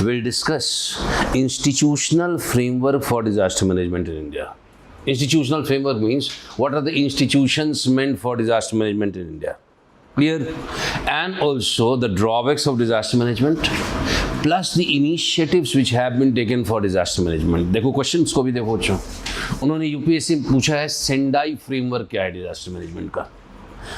we'll discuss institutional framework for disaster management in India. Institutional framework means what are the institutions meant for disaster management in India. Clear? And also the drawbacks of disaster management plus the initiatives which have been taken for disaster management. देखो questions को भी देखो बच्चों, उन्होंने UPSC में पूछा है Sendai framework क्या है डिजास्टर मैनेजमेंट का.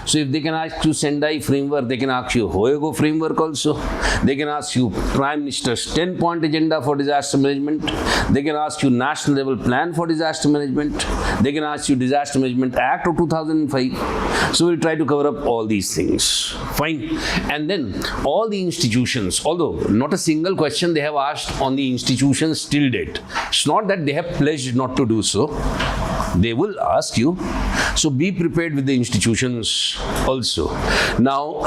So if they can ask you Sendai framework, they can ask you Hoego framework also. They can ask you Prime Minister's 10-point agenda for disaster management. They can ask you National Level Plan for Disaster Management. They can ask you Disaster Management Act of 2005. So we'll try to cover up all these things. Fine. And then all the institutions, although not a single question they have asked on the institutions till date. It's not that they have pledged not to do so. They will ask you. So be prepared with the institutions also. Now,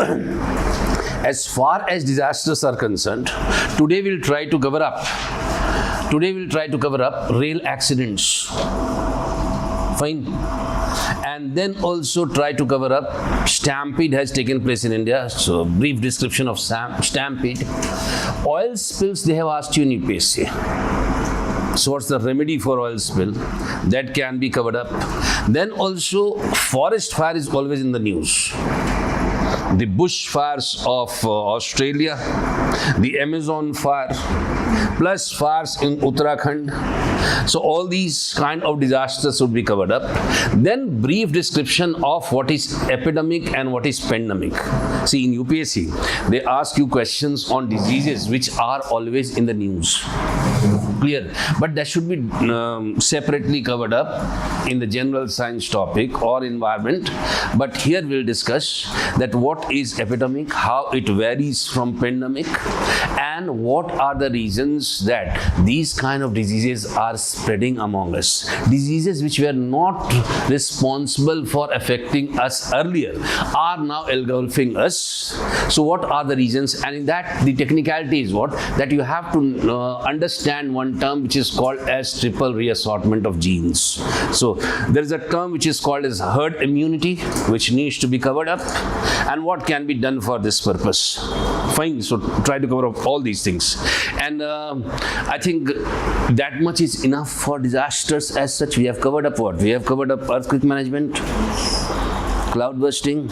as far as disasters are concerned, today we'll try to cover up. Rail accidents. Fine. And then also try to cover up stampede has taken place in India. So brief description of stampede. Oil spills they have asked you in UPSC. So what's the remedy for oil spill? That can be covered up. Then also forest fire is always in the news. The bush fires of Australia, the Amazon fire, plus fires in Uttarakhand. So all these kind of disasters would be covered up. Then brief description of what is epidemic and what is pandemic. See, in UPSC, they ask you questions on diseases which are always in the news. Clear? But that should be separately covered up in the general science topic or environment. But here we'll discuss that what is epidemic, how it varies from pandemic, and what are the reasons that these kind of diseases are spreading among us. Diseases which were not responsible for affecting us earlier are now engulfing us. So what are the reasons? And in that, the technicality is what? That you have to understand one term which is called as triple reassortment of genes. So there is a term which is called as herd immunity, which needs to be covered up, and what can be done for this purpose. Fine. So try to cover up all these things. And I think that much is enough for disasters as such. We have covered up what? We have covered up earthquake management, cloud bursting,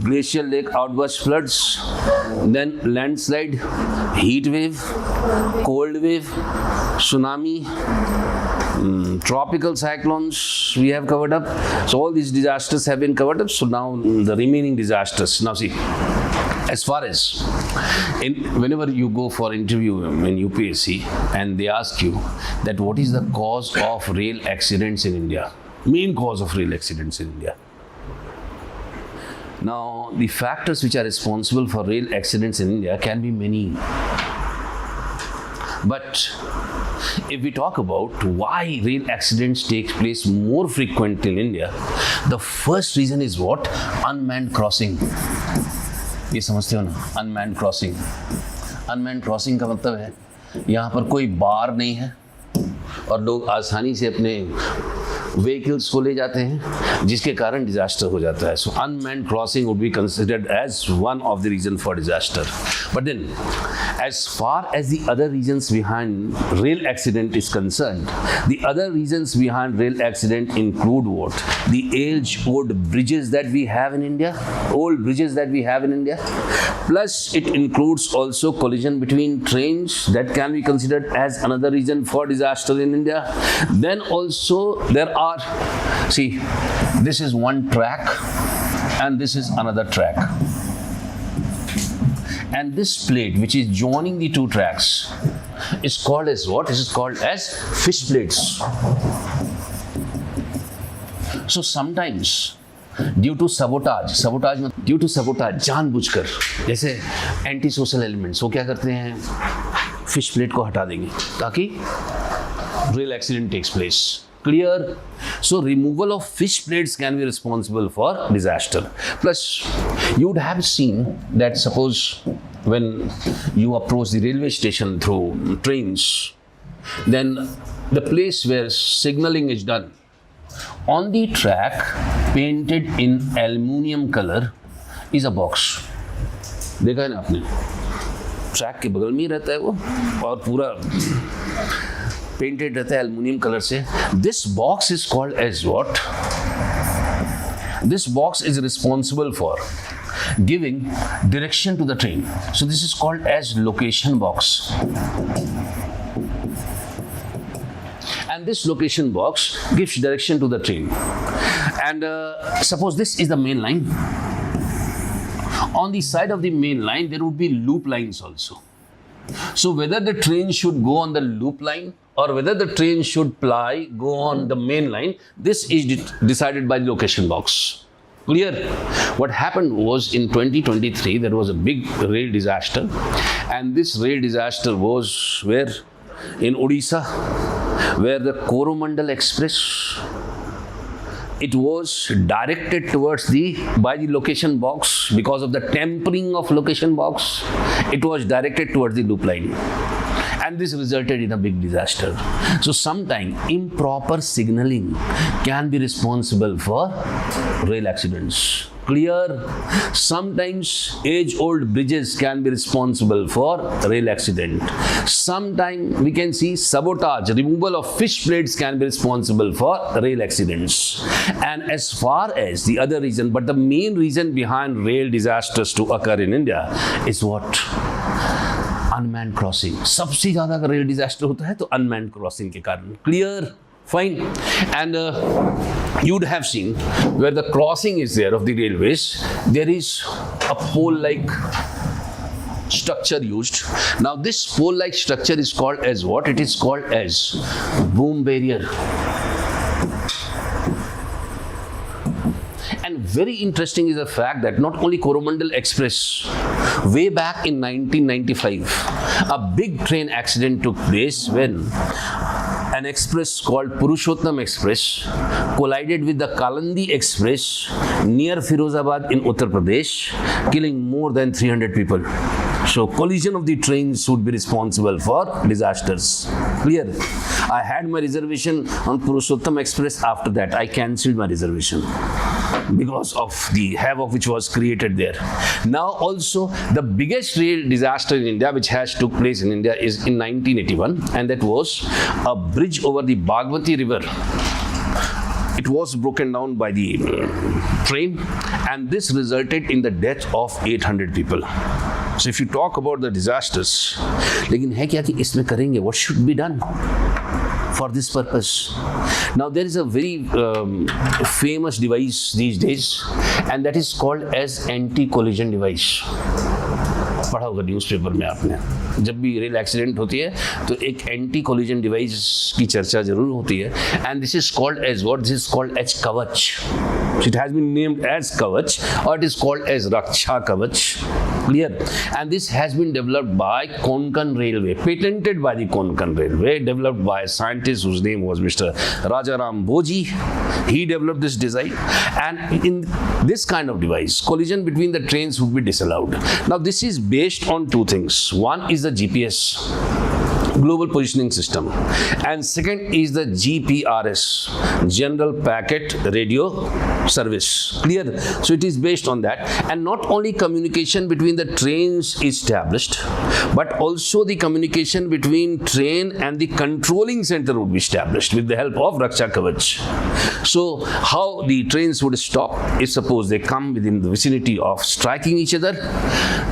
glacial lake outburst floods, then landslide, heat wave, cold wave, tsunami, tropical cyclones we have covered up. So all these disasters have been covered up. So now the remaining disasters. Now see, as far as whenever you go for interview in UPSC and they ask you that what is the cause of rail accidents in India, main cause of rail accidents in India. Now, the factors which are responsible for rail accidents in India can be many. But if we talk about why rail accidents take place more frequently in India, the first reason is what? Unmanned crossing. ये समझते हो ना? Unmanned crossing. Unmanned crossing का मतलब है यहाँ पर कोई बार नहीं है और लोग आसानी से अपने vehicles को ले जाते हैं, जिसके कारण disaster हो जाता है. So unmanned crossing would be considered as one of the reason for disaster. But then, as far as the other reasons behind rail accident is concerned, the other reasons behind rail accident include what? The age-old bridges that we have in India, old bridges that we have in India. Plus, it includes also collision between trains that can be considered as another reason for disaster in India. Then also there are, see, this is one track and this is another track. And this plate which is joining the two tracks is called as what? This is called as fish plates. So sometimes due to sabotage जानबूझकर, जैसे anti social elements वो क्या करते हैं, fish plate को हटा देंगे ताकि rail accident takes place. Clear? So removal of fish plates can be responsible for disaster. Plus, you would have seen that suppose when you approach the railway station through trains, then the place where signaling is done, on the track painted in aluminium color is a box. देखा है ना आपने? Track के बगल में ही रहता है वो, और पूरा पेंटेड रहता है एल्युमिनियम कलर से. This box is called as what? This box is responsible for giving direction to the train. So this is called as location box. And this location box gives direction to the train. And suppose this is the main line. On the side of the main line, there would be loop lines also. So whether the train should go on the loop line or whether the train should go on the main line, this is decided by the location box. Clear? What happened was in 2023, there was a big rail disaster, and this rail disaster was where? In Odisha, where the Coromandel Express, it was directed towards by the location box. Because of the tampering of location box, it was directed towards the loop line. And this resulted in a big disaster. So sometimes improper signaling can be responsible for rail accidents. Clear? Sometimes age-old bridges can be responsible for rail accident. Sometimes we can see sabotage, removal of fish plates can be responsible for rail accidents. And as far as the other reason, but the main reason behind rail disasters to occur in India is what? Unmanned crossing. सबसे ज़्यादा अगर rail disaster होता है तो unmanned crossing के कारण. Clear? Fine. And you would have seen where the crossing is there of the railways, there is a pole-like structure used. Now this pole-like structure is called as what? It is called as boom barrier. And very interesting is the fact that not only Coromandel Express, way back in 1995, a big train accident took place when an express called Purushottam Express collided with the Kalandi Express near Firozabad in Uttar Pradesh, killing more than 300 people. So collision of the trains would be responsible for disasters. Clear? I had my reservation on Purushottam Express. After that, I cancelled my reservation because of the havoc which was created there. Now also, the biggest rail disaster in India which has took place in India is in 1981, and that was a bridge over the Bagmati river. It was broken down by the train, and this resulted in the death of 800 people. So if you talk about the disasters, लेकिन है क्या कि इसमें करेंगे? What should be done for this purpose? Now there is a very famous device these days, and that is called as anti-collision device. पढ़ा होगा newspaper में आपने. जब भी रेल एक्सीडेंट होती है तो एक एंटी कोलिजन डिवाइस की चर्चा जरूर होती है. And this is called as what? This is called as Kavach. It has been named as Kavach, or it is called as Raksha Kavach. Clear? And this has been developed by Konkan Railway, patented by the Konkan Railway, developed by a scientist whose name was Mr. Rajaram Boji. He developed this design, and in this kind of device, collision between the trains would be disallowed. Now, this is based on two things. One is the GPS, Global Positioning System, and second is the GPRS, General Packet Radio Service. Clear? So it is based on that, and not only communication between the trains is established, but also the communication between train and the controlling center would be established with the help of Raksha Kavach. So how the trains would stop? If suppose they come within the vicinity of striking each other,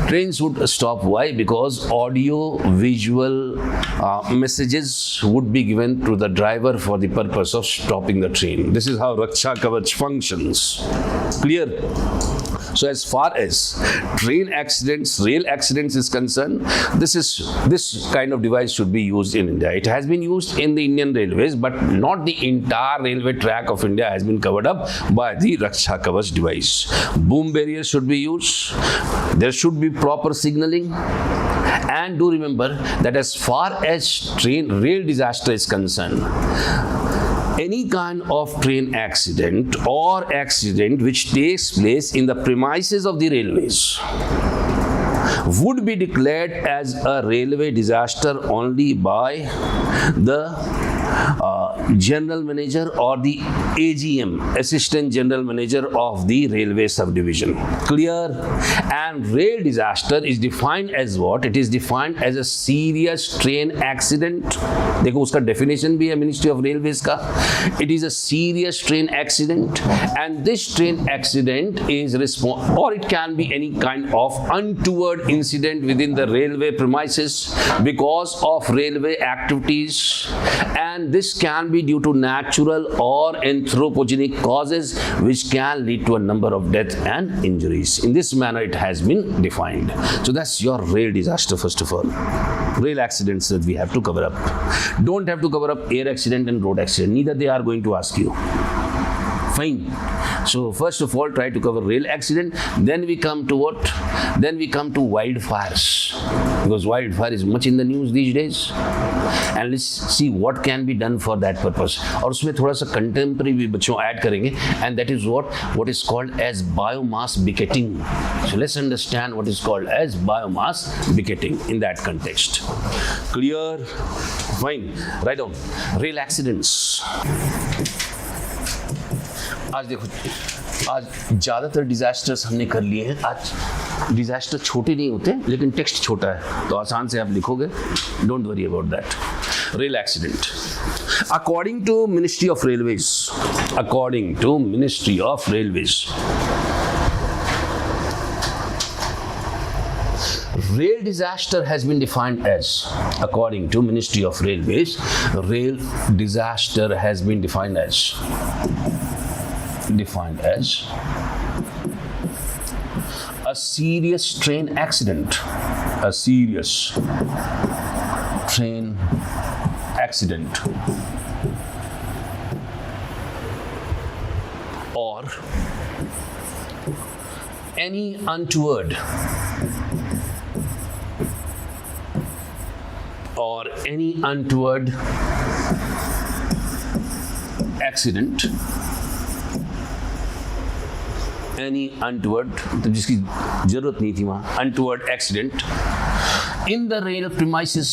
trains would stop. Why? Because audio visual messages would be given to the driver for the purpose of stopping the train. This is how Raksha Kavach functions. Clear? So as far as rail accidents is concerned, this kind of device should be used in India. It has been used in the Indian Railways, but not the entire railway track of India has been covered up by the Raksha Kavach device. Boom barriers should be used. There should be proper signaling. And do remember that as far as rail disaster is concerned, any kind of train accident or accident which takes place in the premises of the railways would be declared as a railway disaster only by the general manager or the AGM, assistant general manager of the railway subdivision. Clear? And rail disaster is defined as what? It is defined as a serious train accident. देखो उसका definition भी है Ministry of Railways का. It is a serious train accident, and this train accident is or it can be any kind of untoward incident within the railway premises because of railway activities, and this can be due to natural or anthropogenic causes which can lead to a number of deaths and injuries. In this manner it has been defined. So that's your rail disaster. First of all, rail accidents that we have to cover up. Don't have to cover up air accident and road accident. Neither they are going to ask you. Fine. So first of all, try to cover rail accident. Then we come to what? Then we come to wildfires, because wildfire is much in the news these days. And let's see what can be done for that purpose. और उसमें थोड़ा सा contemporary भी बच्चों add करेंगे, and that is what is called as biomass begetting. So let's understand what is called as biomass begetting in that context. Clear? Fine. Write down rail accidents. आज देखो, आज ज़्यादातर डिजास्टर्स हमने कर लिए हैं. आज डिजास्टर छोटे नहीं होते, लेकिन टेक्स्ट छोटा है, तो आसान से आप लिखोगे. Don't worry about that. Rail accident. According to Ministry of Railways, according to Ministry of Railways, rail disaster has been defined as, according to Ministry of Railways, rail disaster has been defined as a serious train accident, a serious train accident, or any untoward accident, any untoward, तो जिसकी जरूरत नहीं थी वहां, untoward accident in the rail premises,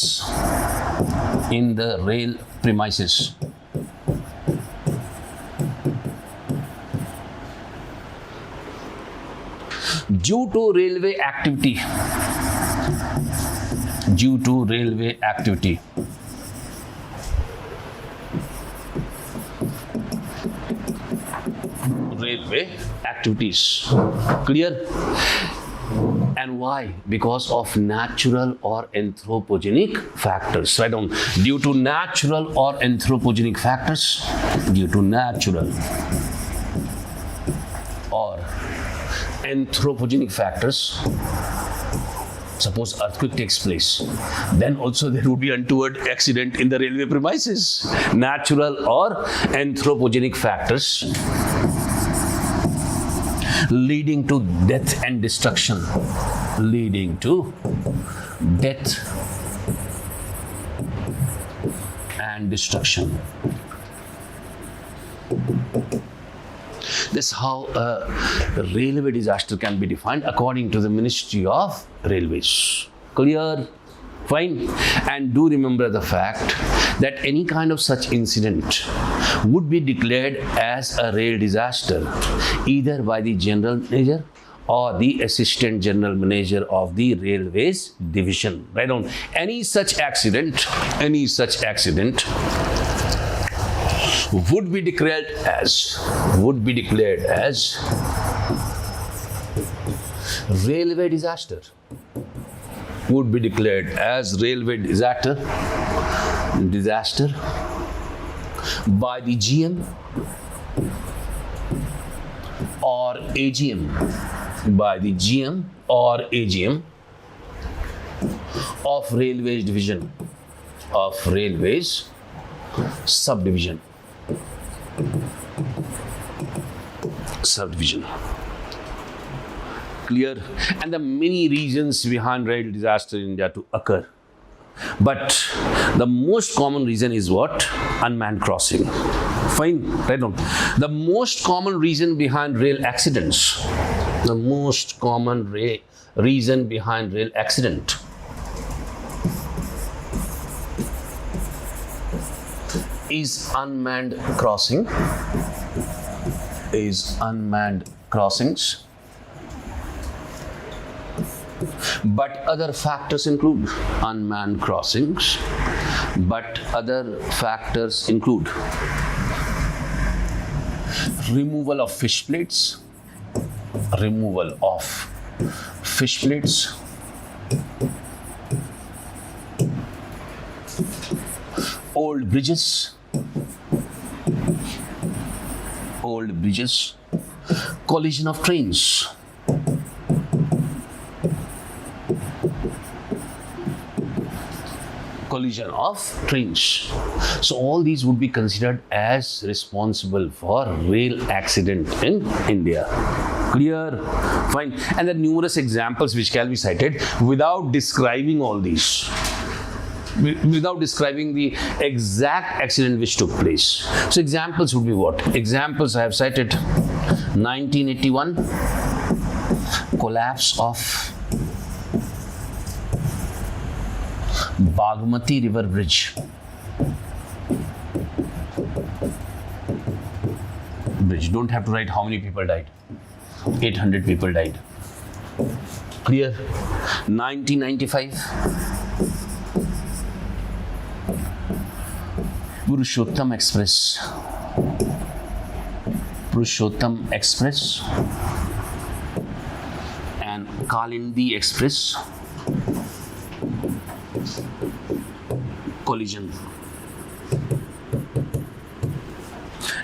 due to railway activity, railway activities. Clear? And why? Because of natural or anthropogenic factors. Write down, due to natural or anthropogenic factors, due to natural or anthropogenic factors. Suppose earthquake takes place, then also there would be untoward accident in the railway premises. Natural or anthropogenic factors leading to death and destruction, leading to death and destruction. That's how a railway disaster can be defined according to the Ministry of Railways. Clear? Fine. And do remember the fact that any kind of such incident would be declared as a rail disaster either by the general manager or the assistant general manager of the railways division. Write down, any such accident would be declared as railway disaster, would be declared as railway disaster by the GM or AGM, by the GM or AGM of railways division, of railways subdivision. Clear? And the many reasons behind rail disaster in India to occur. But the most common reason is what? Unmanned crossing. Fine, write down. The most common reason behind rail accidents, the most common reason behind rail accident is unmanned crossing, is unmanned crossings. But other factors include unmanned crossings, but other factors include removal of fish plates, removal of fish plates, old bridges, collision of trains, collision of trains. So all these would be considered as responsible for rail accident in India. Clear? Fine. And there are numerous examples which can be cited without describing all these, without describing the exact accident which took place. So examples would be what? Examples I have cited: 1981, collapse of Bagmati River Bridge. Don't have to write how many people died. 800 people died. Clear? 1995, Purushottam Express and Kalindi Express collision.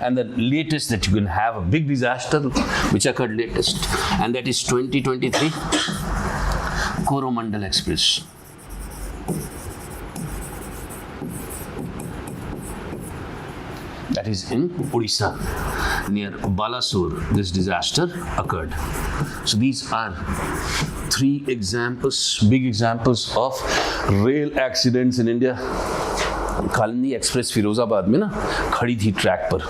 And the latest that you can have a big disaster which occurred latest, and that is 2023 Coromandel Express. That is in Odisha, near Balasore. This disaster occurred. So these are three examples, big examples of rail accidents in India. Kalindi express Firozabad में ना खड़ी थी track पर,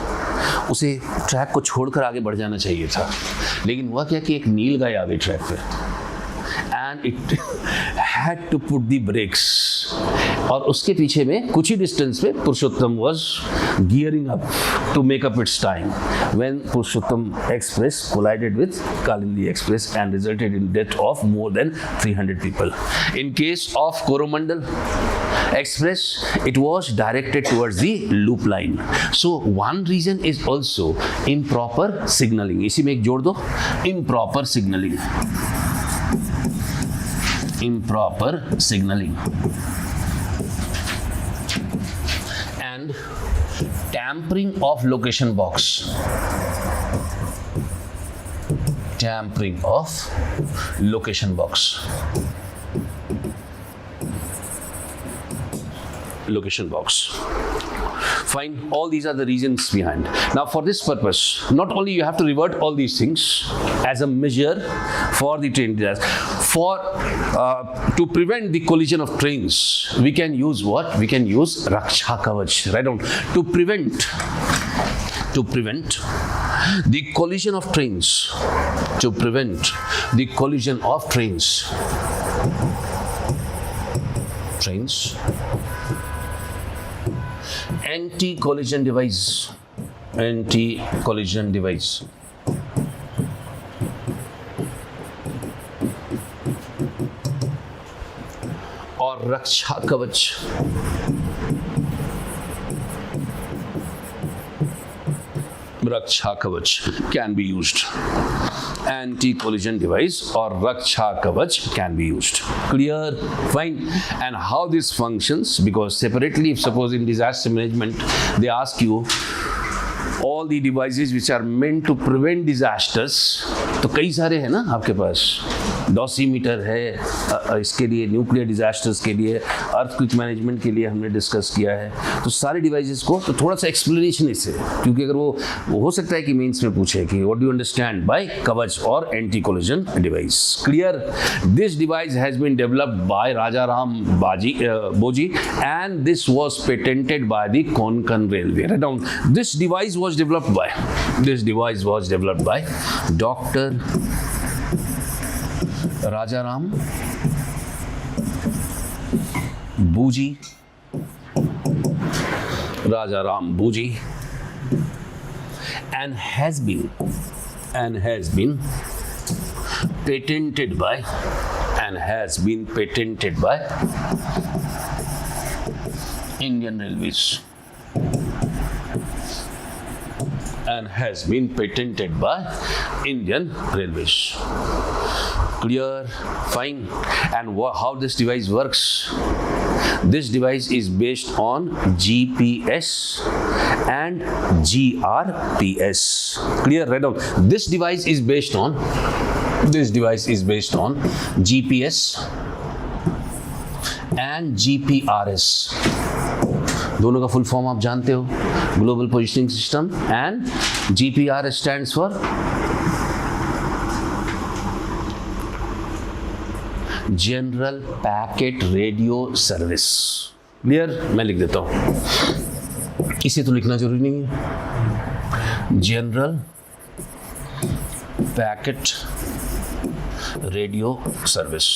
उसे track को छोड़कर आगे बढ़ जाना चाहिए था, लेकिन हुआ क्या कि एक नीलगाय आ गई ट्रैक पे, and it had to put the brakes, और उसके पीछे में कुछ ही डिस्टेंस पे Purushottam was gearing up to make up its time when Purushottam express collided with Kalindi express and resulted in death of more than 300 people. In case of Coromandel Express, it was directed towards the loop line. So one reason is also improper signaling. इसी में एक जोड़ दो, improper signaling. Improper signaling and tampering of location box. Tampering of location box. Location box. Fine, all these are the reasons behind. Now for this purpose, not only you have to revert all these things as a measure for the train disaster, to prevent the collision of trains, we can use what? We can use Raksha Kavach. Write down. To prevent the collision of trains, to prevent the collision of trains, anti-collision device, or Raksha Kavach. Raksha Kavach can be used. Anti-collision device or Raksha Kavach can be used. Clear? Fine. And how this functions, because separately, if suppose in disaster management, they ask you all the devices which are meant to prevent disasters, तो कई सारे हैं ना आपके पास, डॉसीमीटर है इसके लिए, nuclear disasters के लिए, अर्थक्वेक मैनेजमेंट के लिए हमने डिस्कस किया है, तो सारे डिवाइसेस को तो थोड़ा सा एक्सप्लेनेशन इससे, क्योंकि अगर वो हो सकता है कि मेंस में पूछे कि what do you understand by Kavach और anti collision device. Clear? This device has been developed by Raja Ram Boji and this was patented by the Konkan railway. Write down. This device was developed by doctor Rajaram Boji Raja Ram Bhuji, and has been patented by Indian Railways. And has been patented by Indian Railways. Clear? Fine. And how this device works? This device is based on GPS and GRPS. Clear? Write down. This device is based on GPS and GPRS. दोनों का full form आप जानते हो, global positioning system, and GPRS stands for general packet radio service. Clear? मैं लिख देता हूं, इसे तो लिखना जरूरी नहीं है. General packet radio service.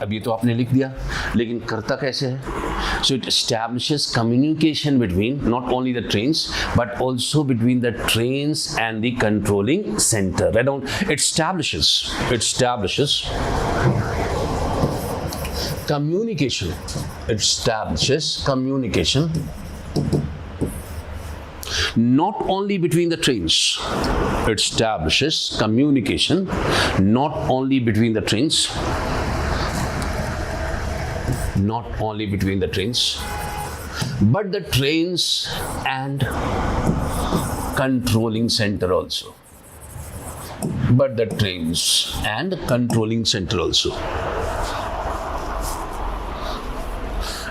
अब ये तो आपने लिख दिया, लेकिन करता कैसे है? So it establishes communication between not only the trains but also between the trains and the controlling center. Write down. It establishes communication. It establishes communication not only between the trains. It establishes communication not only between the trains. Not only between the trains, but the trains and controlling center also. But the trains and controlling center also.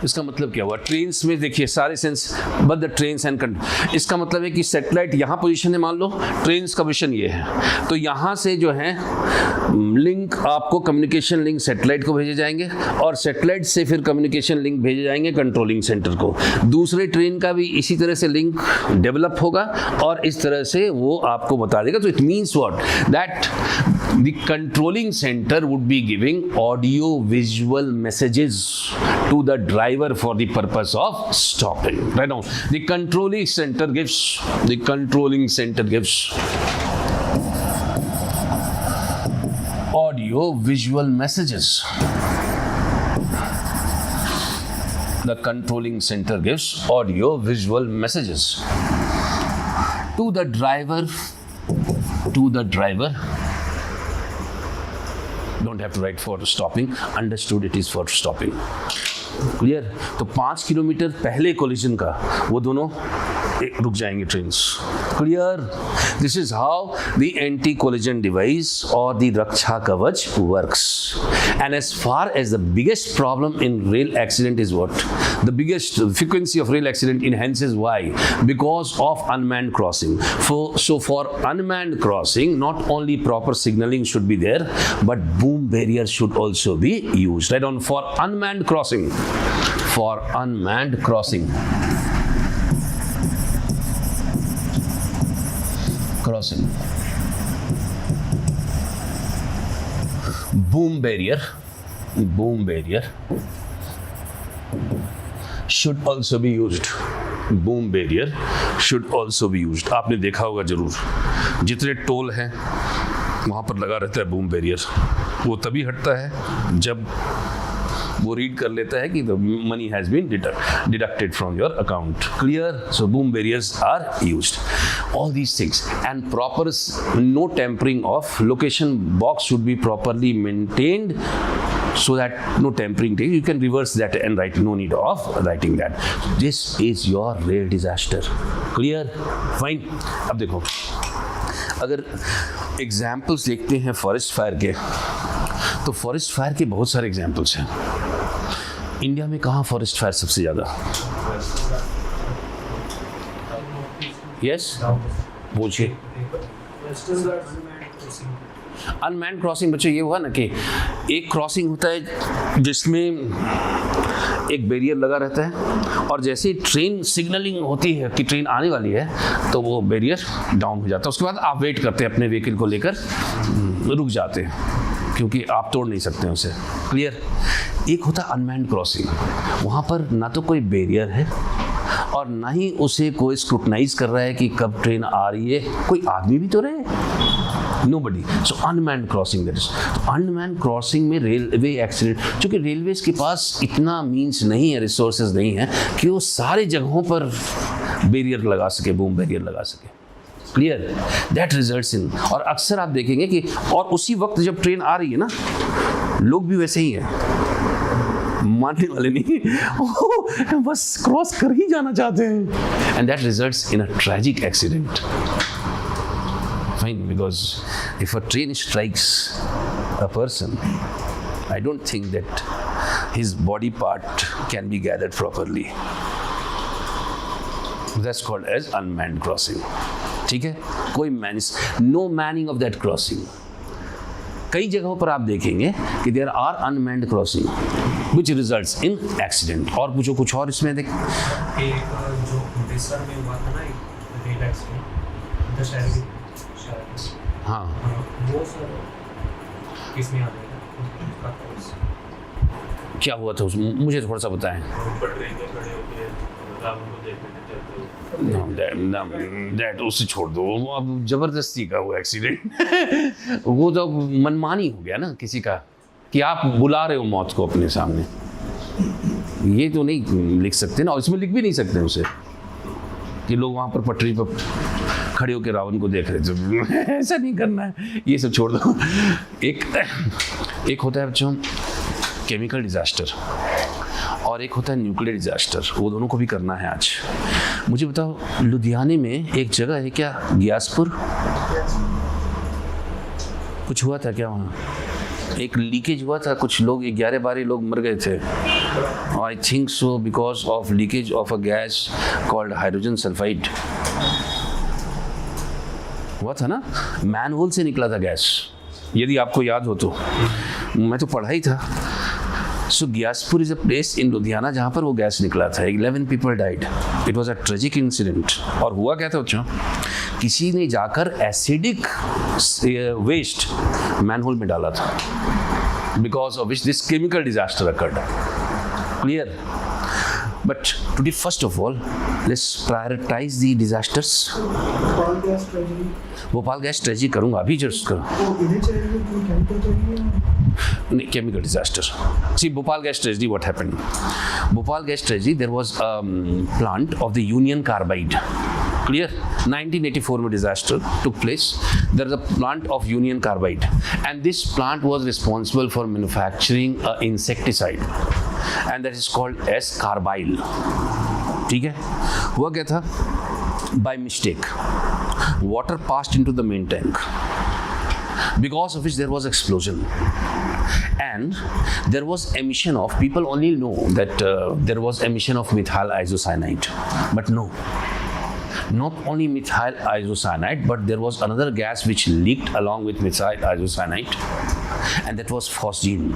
इसका मतलब क्या हुआ? Trains में देखिए सारे sense, but the trains and control. इसका मतलब है कि सैटेलाइट यहाँ पोजीशन है, मान लो ट्रेन्स का पोजीशन ये है, तो यहाँ से जो है लिंक, आपको कम्युनिकेशन लिंक सैटेलाइट को भेजे जाएंगे और सैटेलाइट से फिर कम्युनिकेशन लिंक भेजे जाएंगे कंट्रोलिंग सेंटर को. दूसरे ट्रेन का भी इसी तरह से लिंक डेवलप होगा और इस तरह से वो आपको बता देगा. तो it means what? That the controlling centre would be giving audio visual messages to the driver for the purpose of stopping. Right now, the controlling center gives audio visual messages. The controlling center gives audio visual messages to the driver. Don't have to write for stopping. Understood, it is for stopping. Clear? तो 5 kilometre पहले collision का वो दोनों रुक जाएंगे trains. Clear? This is how the anti collision device और द Raksha Kavach works. And as far as the biggest problem in rail accident is what? The biggest frequency of rail accident enhances. Why? Because of unmanned crossing. So for unmanned crossing, not only proper signaling should be there, but boom barriers should also be used. Right on. For unmanned crossing. Boom barrier should also be used. Boom barrier should also be used. आपने देखा होगा जरूर, जितने toll हैं वहाँ पर लगा रहता है बूम बैरियर. वो तभी हटता है जब वो रीड कर लेता है कि the money has been deducted from your account. Clear? So boom barriers are used. All these things, and proper no tampering of location box should be properly maintained, so that no tampering takes. You can reverse that and write. No need of writing that. This is your rail disaster. Clear? Fine. अब देखो, अगर examples देखते हैं forest fire के, तो forest fire के बहुत सारे एग्जाम्पल्स हैं. इंडिया में कहाँ फॉरेस्ट फायर सबसे ज़्यादा? यस, पूछिए. अनमैन्ड क्रॉसिंग बच्चे ये हुआ ना कि एक क्रॉसिंग होता है जिसमें एक बैरियर लगा रहता है और जैसे ही ट्रेन सिग्नलिंग होती है कि ट्रेन आने वाली है तो वो बैरियर डाउन हो जाता है. उसके बाद आप वेट करते हैं, अपने व्हीकल को लेकर रुक जाते हैं क्योंकि आप तोड़ नहीं सकते हैं उसे. क्लियर? एक होता है अनमैन्ड क्रॉसिंग, वहाँ पर ना तो कोई बैरियर है और ना ही उसे कोई स्क्रूटनाइज कर रहा है कि कब ट्रेन आ रही है, कोई आदमी भी तो रहे, nobody. So unmanned crossing that is. तो unmanned crossing में रेलवे एक्सीडेंट, चूँकि रेलवेज के पास इतना मीन्स नहीं है, रिसोर्सेज नहीं है कि वो सारे जगहों पर बैरियर लगा सके, बूम बैरियर लगा सके। क्लियर, दैट रिजल्ट्स इन, और अक्सर आप देखेंगे कि और उसी वक्त जब ट्रेन आ रही है ना, लोग भी वैसे ही हैं, मानने वाले नहीं, बस क्रॉस कर ही जाना चाहते हैं, and that results in a tragic accident. Fine, because if a train strikes a person, I don't think that his body part can be gathered properly. That's called as unmanned crossing. ठीक है, कोई no manning of that crossing. कई जगहों पर आप देखेंगे कि there are unmanned crossing which results in accident। और पूछो कुछ और इसमें देख, जो अमृतसर में हुआ था ना एक रेल एक्सीडेंट, दशहरे, हाँ वो सर किसमें आ गया, क्या हुआ था उसमें, मुझे थोड़ा सा बताएं। दैट उससे छोड़ दो, अब जबरदस्ती का वो एक्सीडेंट वो तो मनमानी हो गया ना किसी का, कि आप बुला रहे हो मौत को अपने सामने, ये तो नहीं लिख सकते ना, और इसमें लिख भी नहीं सकते उसे कि लोग वहाँ पर पटरी पर खड़े होकर रावण को देख रहे थे, ऐसा नहीं करना है, ये सब छोड़ दो। एक होता है बच्चों केमिकल डिजास्टर और एक होता है न्यूक्लियर डिजास्टर, वो दोनों को भी करना है आज। मुझे बताओ, लुधियाने में एक जगह है क्या, ग्यासपुर, कुछ हुआ था क्या वहाँ, एक लीकेज हुआ था, कुछ लोग 11-12 लोग मर गए थे, I think so because of leakage of a gas called hydrogen sulphide. हुआ था ना, मैनहोल से निकला था गैस, यदि आपको याद हो तो, मैं तो पढ़ा ही था। So Gyaspur is a place in Ludhiana जहाँ पर वो गैस निकला था, 11 people died, it was a tragic incident. और हुआ क्या था बच्चों, किसी ने जाकर एसिडिक वेस्ट मैनहोल में डाला था, because of which this chemical disaster occurred. Clear, but today first of all let's prioritize the disasters। Bhopal gas tragedy करूँगा अभी, जस्ट करूँ chemical disaster। See, Bhopal gas tragedy, what happened? Bhopal gas tragedy, there was a plant of the Union Carbide. Clear? 1984 में disaster took place. There is a plant of Union Carbide, and this plant was responsible for manufacturing an insecticide, and that is called as carbide। ठीक है, हुआ क्या था, by mistake water passed into the main tank, because of which there was explosion, and there was emission of, people only know that there was emission of methyl isocyanate, but no, not only methyl isocyanate, but there was another gas which leaked along with methyl isocyanate, and that was phosgene.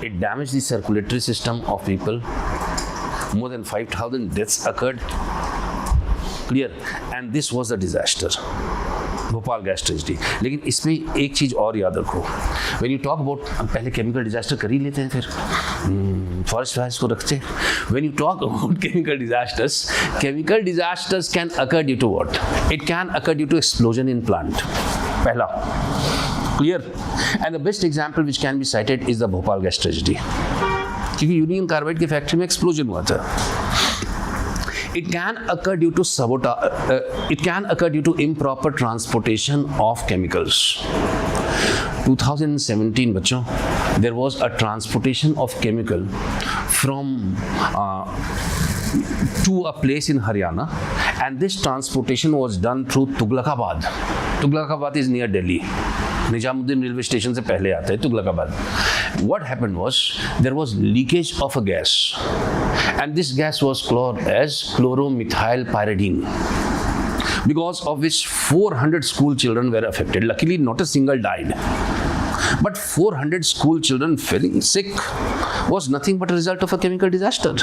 It damaged the circulatory system of people, more than 5,000 deaths occurred। Clear, and this was a disaster, Bhopal gas tragedy. लेकिन इसमें एक चीज़ और याद रखो, when you talk about, पहले chemical disaster कर ही लेते हैं, फिर फॉरेस्ट फायर्स को रखते हैं। When you talk about chemical disasters can occur due to what, it can occur due to explosion in plant, पहला। Clear, and the best example which can be cited is the Bhopal gas tragedy, क्योंकि union carbide की factory में explosion हुआ था। It can occur due to it can occur due to improper transportation of chemicals। 2017 बच्चों, there was a transportation of chemical from to a place in Haryana, and this transportation was done through Tughlakabad। Tughlakabad is near Delhi, Nizamuddin railway station से पहले आता है Tughlakabad. What happened was there was leakage of a gas, and this gas was called as chloromethylpyridine, because of which 400 school children were affected. Luckily, not a single died, but 400 school children feeling sick was nothing but a result of a chemical disaster.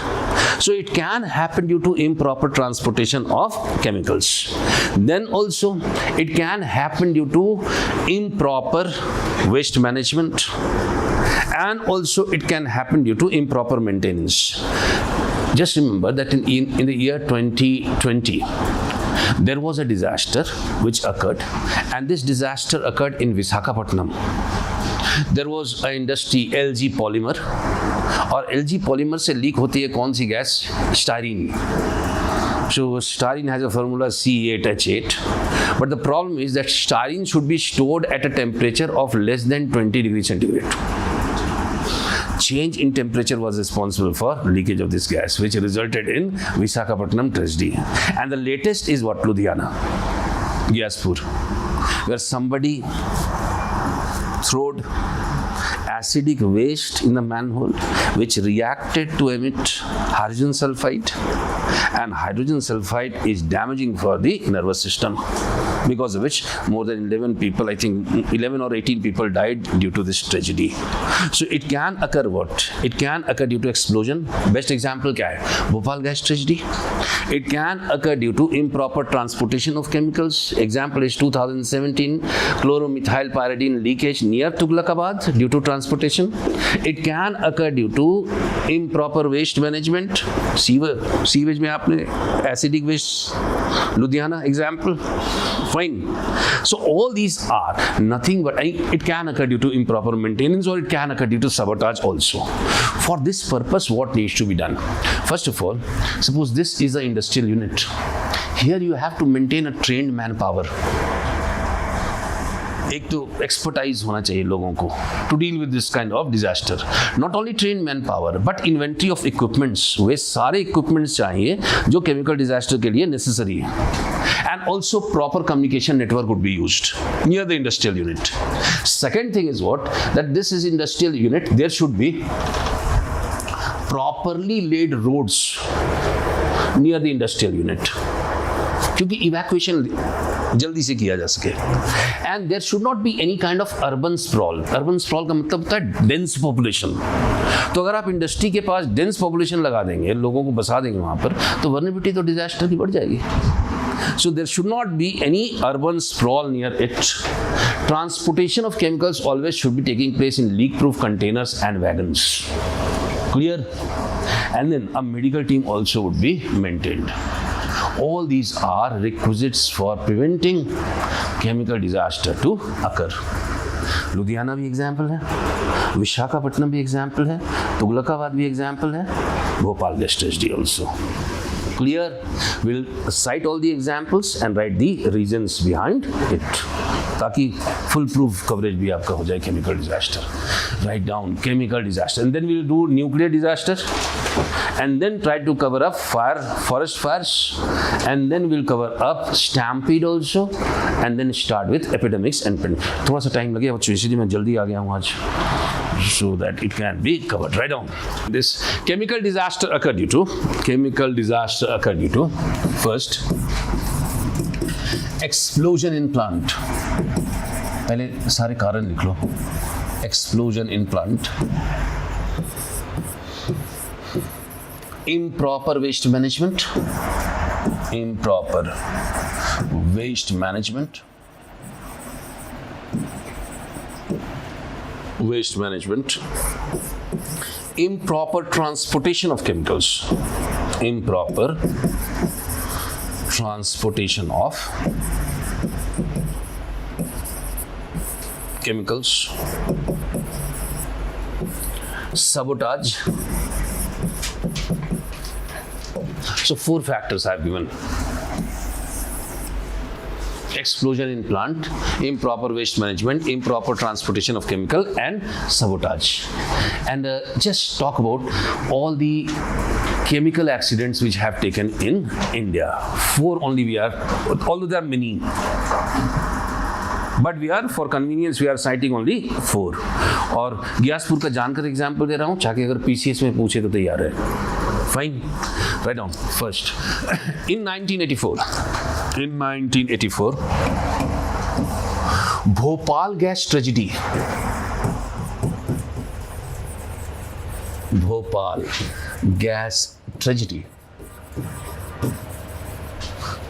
So it can happen due to improper transportation of chemicals. Then also it can happen due to improper waste management, and also it can happen due to improper maintenance. Just remember that in the year 2020, there was a disaster which occurred, and this disaster occurred in Visakhapatnam. There was an industry LG Polymer, और LG Polymer से leak होती है कौन सी गैस? Styrene. So styrene has a formula C8H8, but the problem is that styrene should be stored at a temperature of less than 20 degrees centigrade. Change in temperature was responsible for leakage of this gas, which resulted in Visakhapatnam tragedy. And the latest is what? Ludhiana, Gyaspur, where somebody throwed acidic waste in the manhole, which reacted to emit hydrogen sulfide, and hydrogen sulfide is damaging for the nervous system, because of which more than 11 people, I think 11 or 18 people died due to this tragedy. So it can occur what? It can occur due to explosion. Best example क्या है? Bhopal gas tragedy. It can occur due to improper transportation of chemicals. Example is 2017 chloromethyl pyridine leakage near Tughlakabad due to transportation. It can occur due to improper waste management. Sewage में आपने acidic waste, Ludhiana example. Fine. So all these are nothing but it can occur due to improper maintenance, or it can occur due to sabotage also. For this purpose, what needs to be done? First of all, suppose this is an industrial unit. Here you have to maintain a trained manpower. एक तो expertise होना चाहिए लोगों को to deal with this kind of disaster. Not only train man power but inventory of equipments. वे सारे equipments चाहिए जो केमिकल डिजास्टर के लिए नेसेसरी है. And also proper communication network would be used near the industrial unit. Second thing is what? That this is industrial unit. There should be properly laid roads near the industrial unit, क्योंकि evacuation जल्दी से किया जा सके. And there should not be any kind of urban sprawl. Urban sprawl का मतलब होता है डेंस पॉपुलेशन. तो अगर आप इंडस्ट्री के पास डेंस पॉपुलेशन लगा देंगे, लोगों को बसा देंगे वहाँ पर, तो वर्नेबिलिटी तो डिजास्टर की बढ़ जाएगी. So there should not be any urban sprawl near it. Transportation of chemicals always should be taking place in leak-proof containers and wagons. Clear? And then a medical team also would be maintained. All these are requisites for preventing chemical disaster to occur. Ludhiana भी example है, विशाखापट्टनम भी example है, तुगलकाबाद भी example है, Bhopal gas tragedy also. Clear? We'll cite all the examples and write the reasons behind it, ताकि full proof coverage भी आपका हो जाए chemical disaster. Write down chemical disaster, and then we'll do nuclear disaster, and then try to cover up forest fires, and then we'll cover up stampede also, and then start with epidemics and pandemics. थोड़ा सा time लगेगा बच्चों, इसलिए मैं जल्दी आ गया हूँ आज, so that it can be covered. Write down. This chemical disaster occurred due to first explosion in plant. पहले सारे कारण लिख लो. Explosion in plant, improper waste management, improper transportation of chemicals, sabotage. So 4 factors I have given: explosion in plant, improper waste management, improper transportation of chemical, and sabotage. And just talk about all the chemical accidents which have taken in India. 4 only we are, although there are many, but we are, for convenience, we are citing only 4. और ग्यासपुर का जानकर example दे रहा हूँ, चाहे अगर PCS में पूछे तो तैयार है. Fine. Write down. First, in 1984, Bhopal gas tragedy.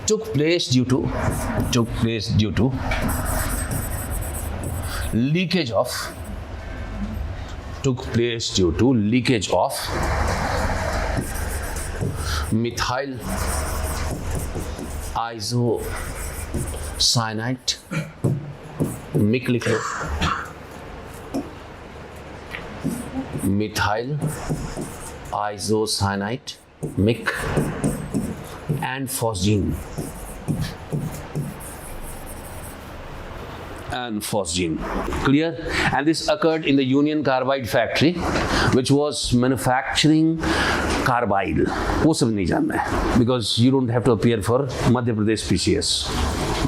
Took place due to leakage of took place due to leakage of methyl isocyanate, MIC लिख लो, methyl isocyanate, MIC, and phosgene. And phosgene. Clear? And this occurred in the Union Carbide factory, which was manufacturing carbide. वो सब नहीं जानना है, because you don't have to appear for Madhya Pradesh PCS.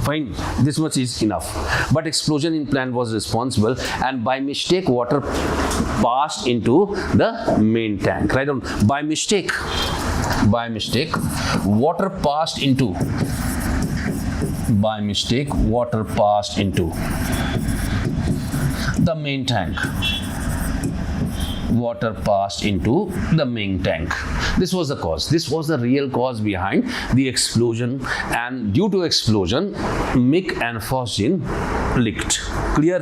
Fine, this much is enough. But explosion in plant was responsible, and by mistake water passed into the main tank. Right on. By mistake, water passed into. By mistake, water passed into the main tank. Water passed into the main tank. This was the cause. This was the real cause behind the explosion, and due to explosion, mic and phosgene leaked. Clear?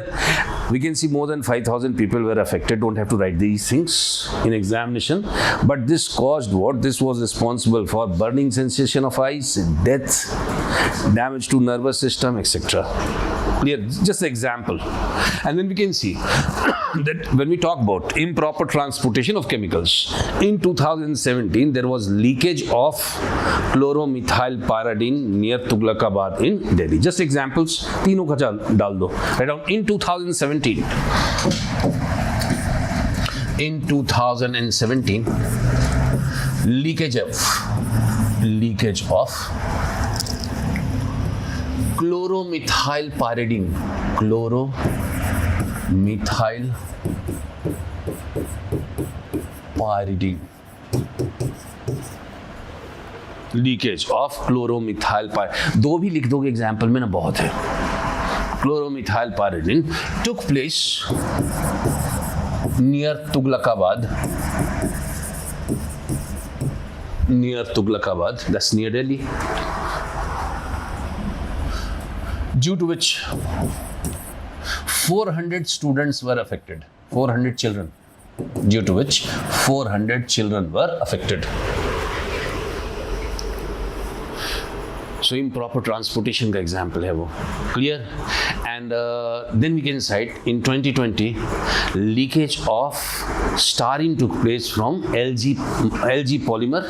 We can see more than 5,000 people were affected. Don't have to write these things in examination. But this caused what? This was responsible for burning sensation of eyes, death, damage to nervous system, etc. Clear? Just an example. And then we can see that when we talk about improper transportation of chemicals, in 2017 there was leakage of chloromethylpyridine near Tughlakabad in Delhi. Just examples, तीनों का डाल दो. Right on. In 2017, leakage of chloromethylpyridine, leakage of chloromethylpyridine. दो भी लिख दोगे example में ना, बहुत है. क्लोरोमिथाइलपायरिडीन took place near Tughlakabad, that's near Delhi, due to which 400 students were affected. 400 children. Due to which 400 children were affected. So improper transportation का example है वो. Clear? And then we can cite in 2020 leakage of styrene took place from LG polymer,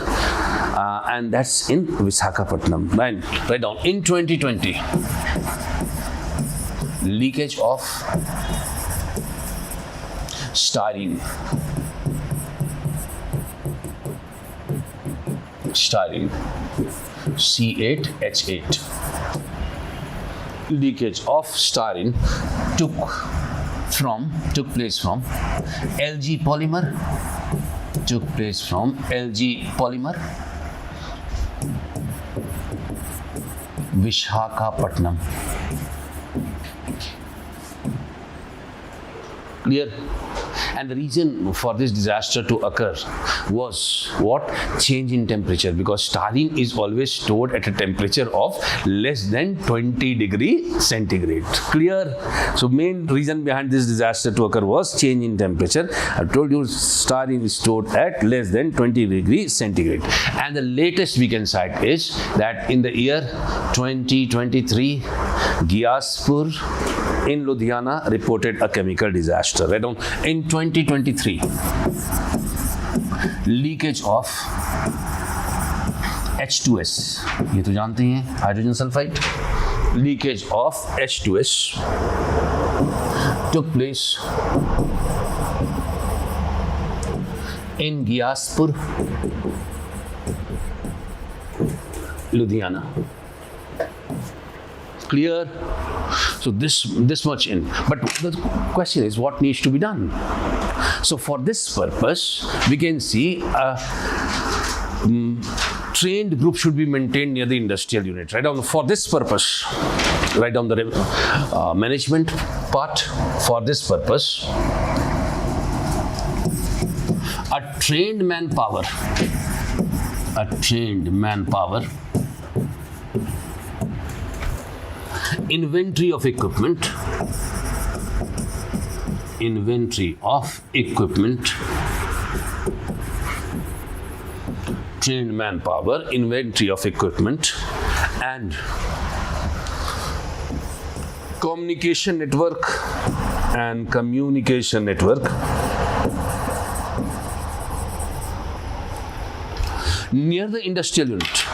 and that's in Visakhapatnam. Right down. In 2020 leakage of styrene C8H8. Leakage of styrene took place from LG polymer. Visakhapatnam. Clear? And the reason for this disaster to occur was what? Change in temperature, because styrene is always stored at a temperature of less than 20 degrees centigrade. Clear? So main reason behind this disaster to occur was change in temperature. I told you styrene is stored at less than 20 degrees centigrade. And the latest we can cite is that in the year 2023, Gyaspur in Ludhiana reported a chemical disaster. Right on. In 2023, leakage of H2S. ये तो जानते हैं, hydrogen sulphide. Leakage of H2S took place in Gyaspur, Ludhiana. Clear? So this much in. But the question is, what needs to be done? So for this purpose, we can see a trained group should be maintained near the industrial unit. Right down. For this purpose, write down the management part. For this purpose, a trained manpower, inventory of equipment, inventory of equipment, trained manpower, inventory of equipment, and communication network near the industrial unit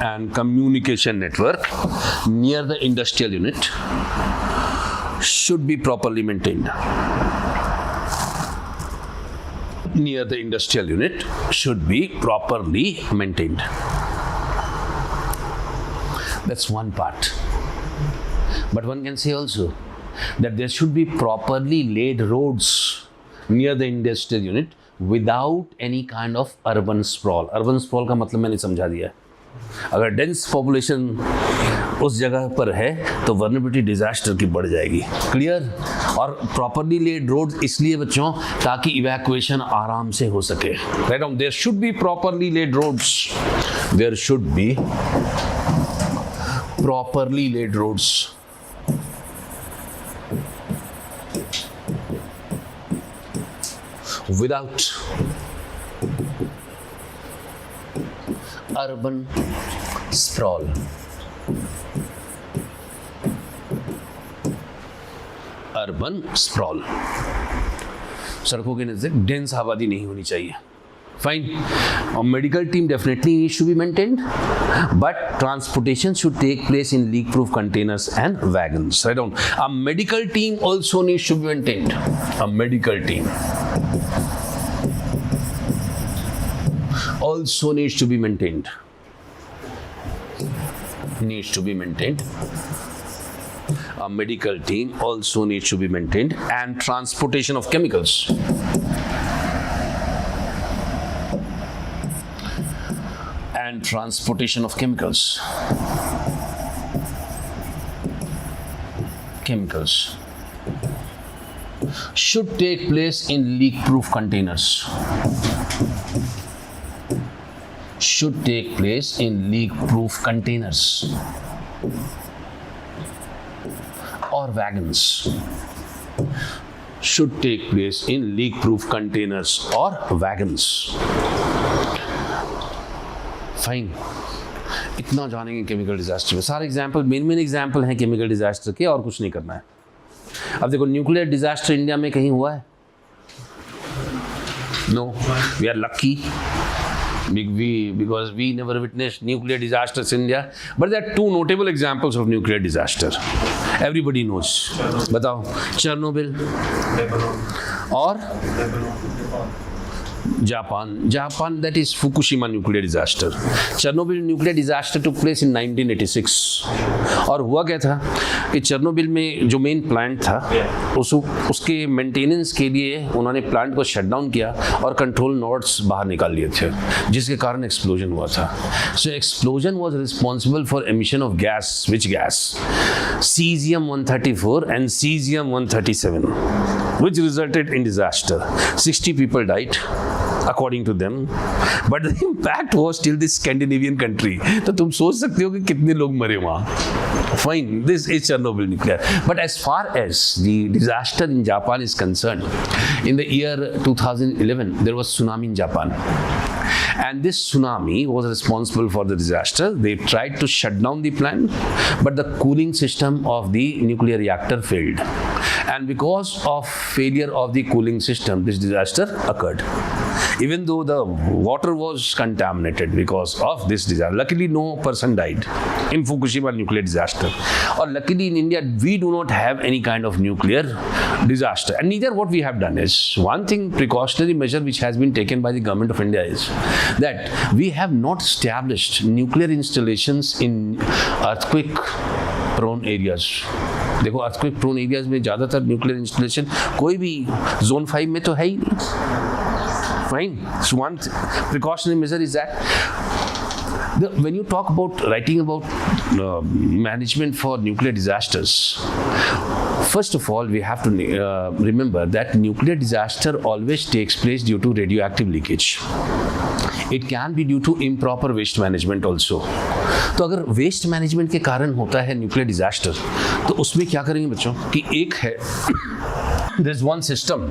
and communication network near the industrial unit should be properly maintained. Near the industrial unit should be properly maintained. That's one part. But one can say also that there should be properly laid roads near the industrial unit without any kind of urban sprawl. Urban sprawl का मतलब मैंने समझा दिया. अगर dense population उस जगह पर है तो वर्नेबिलिटी डिजास्टर की बढ़ जाएगी. क्लियर? और प्रॉपरली लेड रोड इसलिए बच्चों ताकि इवैक्यूएशन आराम से हो सके. Write down, there should be properly laid roads. There should be properly laid roads. Without urban sprawl. Urban sprawl. सड़कों के नजदीक डेंस आबादी नहीं होनी चाहिए. Fine. A medical team definitely needs to be maintained, but transportation should take place in leak-proof containers and wagons. Right on. A medical team also needs to be maintained. A medical team also needs to be maintained. Needs to be maintained. A medical team also needs to be maintained, and transportation of chemicals. And transportation of chemicals. Chemicals should take place in leak-proof containers. Should take place in leak-proof containers or wagons. Should take place in leak-proof containers or wagons. Fine. इतना जानेंगे chemical disaster में. सारे example main example हैं chemical disaster के, और कुछ नहीं करना है. अब देखो, न्यूक्लियर डिजास्टर इंडिया में कहीं हुआ है? No. We are lucky because we never witnessed nuclear disasters in India. But there are two notable examples of nuclear disaster. Everybody knows. बताओ. Chernobyl और Japan, that is Fukushima nuclear disaster. Chernobyl nuclear disaster took place in 1986. और हुआ क्या था कि Chernobyl में जो main plant था उसके मेंटेनेंस के लिए उन्होंने प्लांट को शट डाउन किया और कंट्रोल नोड्स बाहर निकाल लिए थे, जिसके कारण एक्सप्लोजन हुआ था. So explosion was responsible for emission of gas. Which gas? Cesium-134 and Cesium-137, which resulted in disaster. 60 people died according to them, but the impact was still the Scandinavian country. तो तुम सोच सकते हो कि कितने लोग मरे वहाँ. Fine, this is Chernobyl nuclear. But as far as the disaster in Japan is concerned, in the year 2011, there was tsunami in Japan. And this tsunami was responsible for the disaster. They tried to shut down the plant, but the cooling system of the nuclear reactor failed. And because of failure of the cooling system, this disaster occurred. Even though the water was contaminated because of this disaster. Luckily, no person died in Fukushima nuclear disaster. Or luckily in India, we do not have any kind of nuclear disaster. And neither what we have done is, one thing, precautionary measure which has been taken by the government of India is that we have not established nuclear installations in earthquake prone areas. देखो, earthquake prone areas में ज़्यादातर nuclear installation कोई भी zone 5 में तो है ही नहीं. Fine. So one precautionary measure is that when you talk about writing about management for nuclear disasters, first of all, we have to remember that nuclear disaster always takes place due to radioactive leakage. It can be due to improper waste management also. तो अगर waste management के कारण होता है nuclear disaster, तो उसमें क्या करेंगे बच्चों कि एक है there's one system,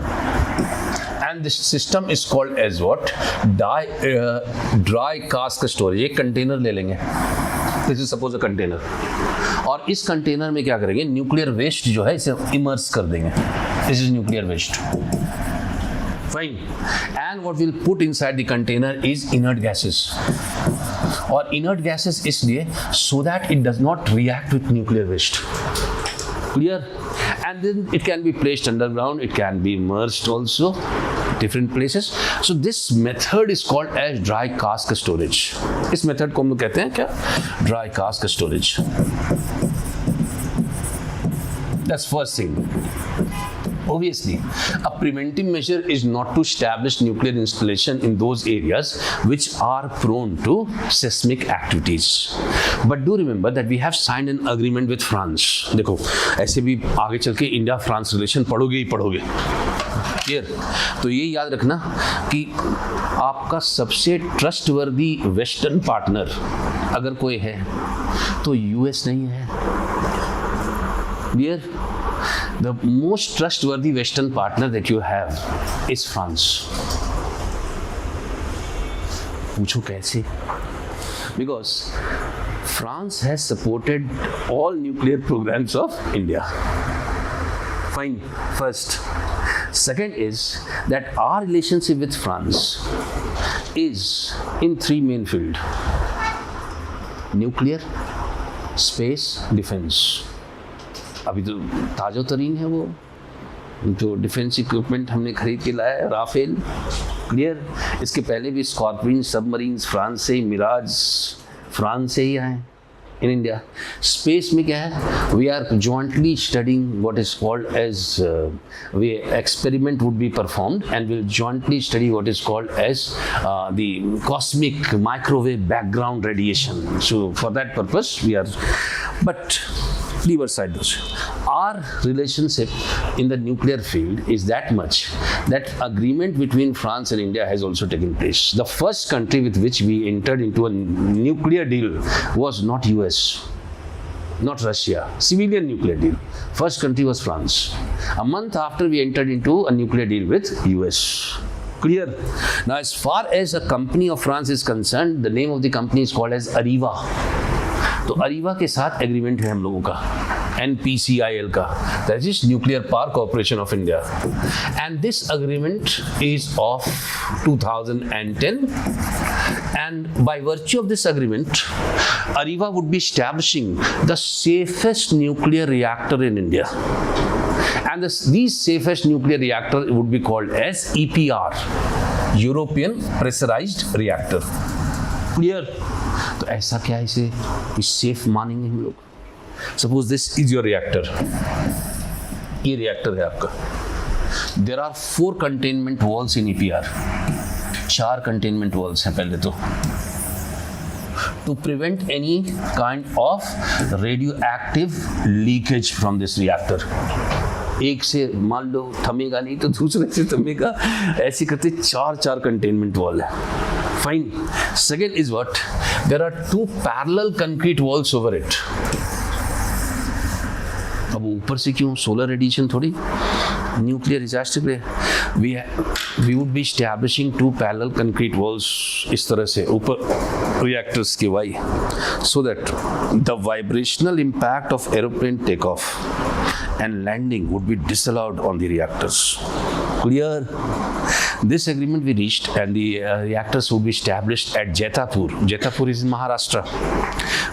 and this system is called as what? Dry cask storage. एक कंटेनर ले लेंगे, this is suppose a container, और इस कंटेनर में क्या करेंगे, न्यूक्लियर वेस्ट जो है इसे इमर्स कर देंगे. This is nuclear waste. Fine. And what we'll put inside the container is inert gases. और inert gases इसलिए so that it does not react with nuclear waste. Clear? And then it can be placed underground. It can be immersed also, different places. So this method is called as dry cask storage. इस method को हम लोग कहते हैं क्या? Dry cask storage. That's first thing. Obviously, a preventive measure is not to establish nuclear installation in those areas which are prone to seismic activities. But do remember that we have signed an agreement with France. देखो, ऐसे भी आगे चल के India France relation पढ़ोगे ही पढ़ोगे. Clear? तो ये याद रखना कि आपका सबसे ट्रस्टवर्दी वेस्टर्न पार्टनर अगर कोई है तो यूएस नहीं है. Clear? The most trustworthy Western partner that you have is France. पूछो कैसे? Because France has supported all nuclear programs of India. Fine. First. Second is that our relationship with France is in three main fields: nuclear, space, defense. अभी तो ताज़ो तरीन है वो जो defence equipment हमने खरीद के लाया है, राफेल. क्लियर? इसके पहले भी स्कॉर्पियन सबमरीन्स फ्रांस से, मिराज फ्रांस से ही आए इन इंडिया. स्पेस में क्या है? We are jointly studying what is called as we experiment would be performed and will jointly study what is called as the cosmic microwave background radiation. So for that purpose we are, but leave aside those. Our relationship in the nuclear field is that much that agreement between France and India has also taken place. The first country with which we entered into a nuclear deal was not US, not Russia, civilian nuclear deal. First country was France. A month after we entered into a nuclear deal with US. Clear? Now as far as a company of France is concerned, the name of the company is called as Areva. तो Areva के साथ agreement है हम लोगों का, NPCIL का, that is nuclear power corporation of India. And this agreement is of 2010, and by virtue of this agreement Areva would be establishing the safest nuclear reactor in India. And these safest nuclear reactor would be called as EPR, European Pressurized Reactor. Clear? तो ऐसा क्या है, इसे safe मानेंगे हम लोग. Suppose this is your reactor, ये reactor है आपका. There are 4 containment walls in EPR. 4 containment walls हैं पहले तो, to prevent any kind of radioactive leakage from this reactor. एक से मान लो थमेगा नहीं तो दूसरे से थमेगा, ऐसे करते 4 कंटेनमेंट वॉल है. Fine. Second is what? There are 2 parallel concrete walls over it. अब ऊपर से क्यों? सोलर रेडिएशन थोड़ी, न्यूक्लियर डिजास्टर पे we would be establishing 2 parallel concrete walls इस तरह से ऊपर reactors के Y, so that the vibrational impact of aeroplane takeoff and landing would be disallowed on the reactors. Clear? This agreement we reached, and the reactors would be established at Jaitapur. Jaitapur is in Maharashtra.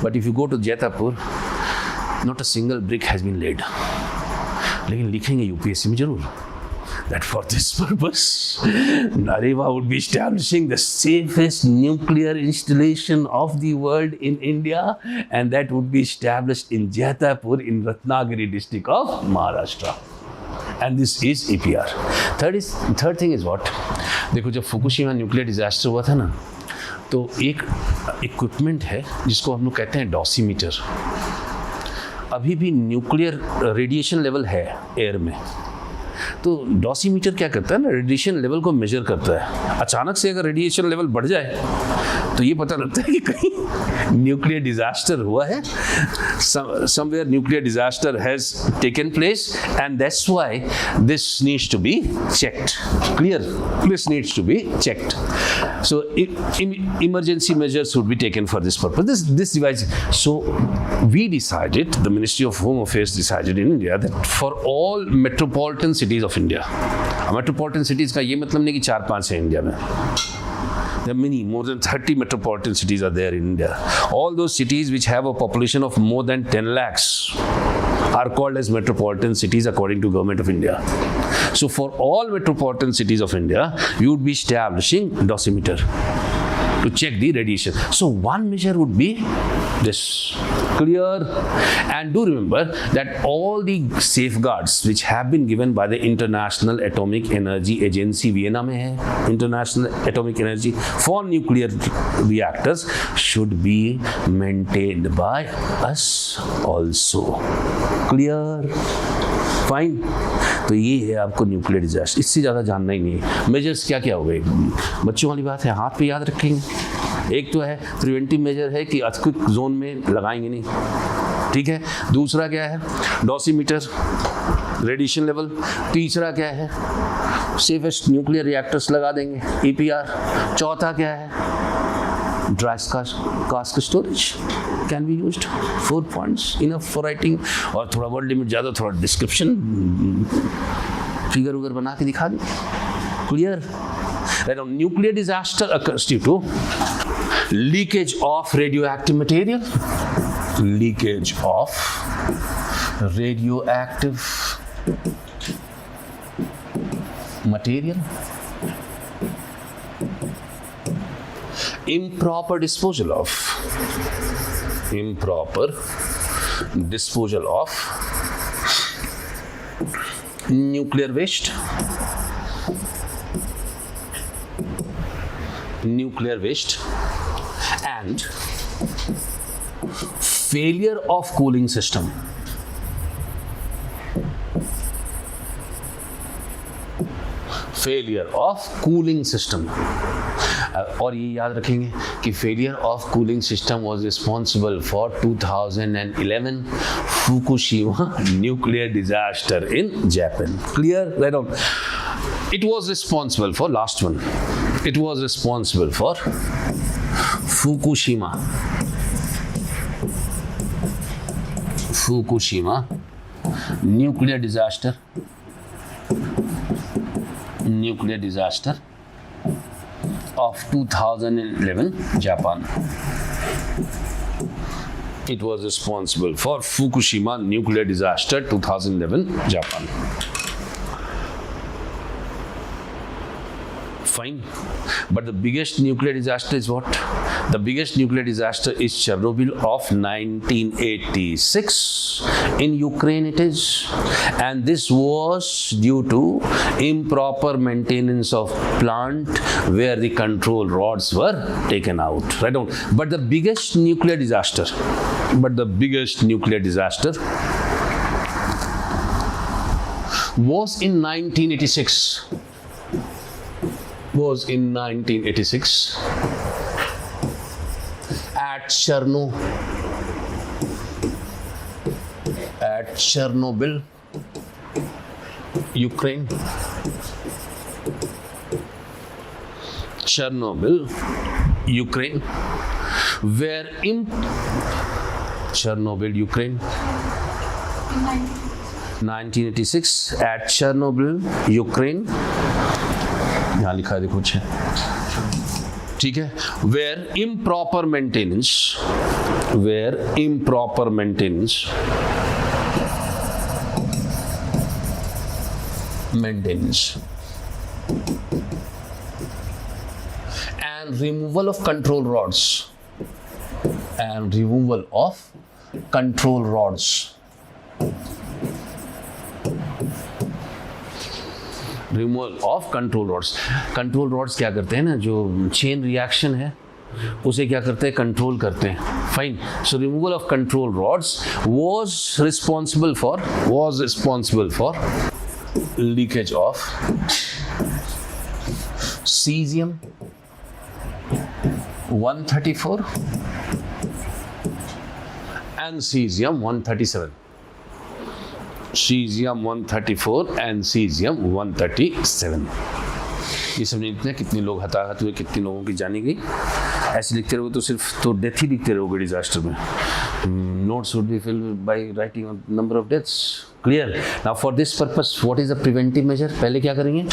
But if you go to Jaitapur, not a single brick has been laid. लेकिन लिखेंगे UPSC में जरूर that for this purpose, Areva would be establishing the safest nuclear installation of the world in India, and that would be established in Jaitapur in Ratnagiri district of Maharashtra. And this is EPR. Third thing is what? देखो, जब Fukushima nuclear disaster हुआ था ना, तो एक equipment है जिसको हम लोग कहते हैं डॉसीमीटर. अभी भी न्यूक्लियर रेडिएशन लेवल है एयर में, तो डॉसीमीटर क्या करता है ना, रेडिएशन लेवल को मेजर करता है. अचानक से अगर रेडिएशन लेवल बढ़ जाए तो ये पता लगता है कि कहीं न्यूक्लियर डिजास्टर हुआ है, somewhere nuclear disaster has taken place, and that's why this needs to be checked. Clear? This needs to be checked. So emergency measures would be taken for this purpose. This device. So we decided, the Ministry of Home Affairs decided in India that for all metropolitan cities of India, metropolitan cities का ये मतलब नहीं कि 4-5 है India में. There are many, more than 30 metropolitan cities are there in India. All those cities which have a population of more than 10 lakhs are called as metropolitan cities according to Government of India. So for all metropolitan cities of India, you would be establishing dosimeter to check the radiation. So one measure would be this. Clear? And do remember that all the safeguards which have been given by the International Atomic Energy Agency, Vienna में है, International Atomic Energy for nuclear reactors should be maintained by us also. Clear? Fine. तो ये है आपको nuclear disaster, इससे ज़्यादा जानना ही नहीं है. मेजर्स क्या क्या हो गए, बच्चों वाली बात है, हाथ पे याद रखेंगे. एक तो है प्रिवेंटिव मेजर है कि अर्थक्वेक जोन में लगाएंगे नहीं, ठीक है. दूसरा क्या है, डोसीमीटर, रेडिएशन लेवल. तीसरा क्या है, सेफेस्ट न्यूक्लियर रिएक्टर्स लगा देंगे, EPR. चौथा क्या है, dry cask storage can be used. 4 points enough for writing. और थोड़ा वर्ड लिमिट ज़्यादा, थोड़ा डिस्क्रिप्शन, फिगर वगैरह बना के दिखा दें. Clear? Nuclear disaster occurs due to leakage of radioactive material, leakage of radioactive material, improper disposal of nuclear waste, and failure of cooling system. और ये याद रखेंगे कि failure of cooling system was responsible for 2011 Fukushima nuclear disaster in Japan. Clear? Right on. It was responsible for last one. It was responsible for Fukushima nuclear disaster of 2011 Japan. It was responsible for Fukushima nuclear disaster 2011 Japan. Fine. But the biggest nuclear disaster is what? The biggest nuclear disaster is Chernobyl of 1986 in Ukraine it is. And this was due to improper maintenance of plant where the control rods were taken out. Right on. But the biggest nuclear disaster was in 1986. At Chernobyl, Ukraine. Where in Chernobyl, Ukraine, 1986 at Chernobyl, Ukraine. यहाँ लिखा है, देखो कुछ ठीक है. Where improper maintenance and removal of control rods control rods क्या करते हैं ना, जो चेन रिएक्शन है उसे क्या करते हैं, कंट्रोल करते हैं. Fine. So removal of control rods was responsible for leakage of cesium 134 and cesium 137. Cesium 134 and cesium 137. ये सब नहीं लिखते कितने लोग हताहत हुए, कितने लोगों की जानी गई. ऐसे लिखते रहोगे तो सिर्फ तो डेथ ही लिखते रहोगे डिजास्टर में. Notes would be filled by writing a number of deaths. Clear? Now for this purpose, what is the preventive measure? पहले क्या करेंगे?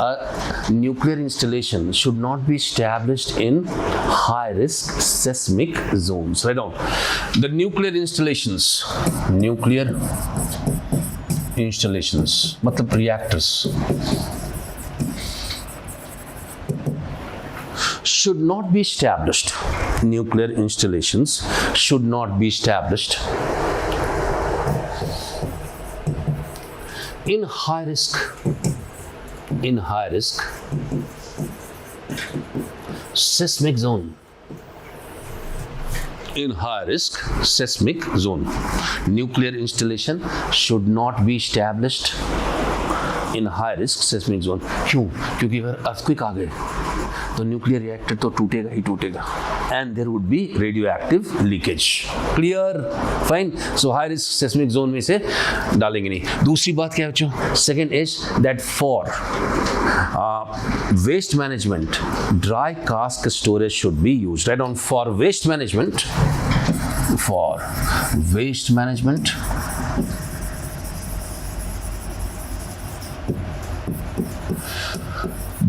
A nuclear installation should not be established in high risk seismic zones. Write down. The nuclear installations मतलब reactors should not be established. Nuclear installations should not be established in high risk seismic zone. In high risk seismic zone. Nuclear installation should not be established in high risk seismic zone. क्यों? क्योंकि अगर earthquake आ गए तो nuclear reactor तो टूटेगा ही टूटेगा. And there would be radioactive leakage. Clear? Fine. So high risk seismic zone में से डालेंगे नहीं. दूसरी बात क्या है बच्चों? Second is that for waste management, dry cask storage should be used. Right on. For waste management,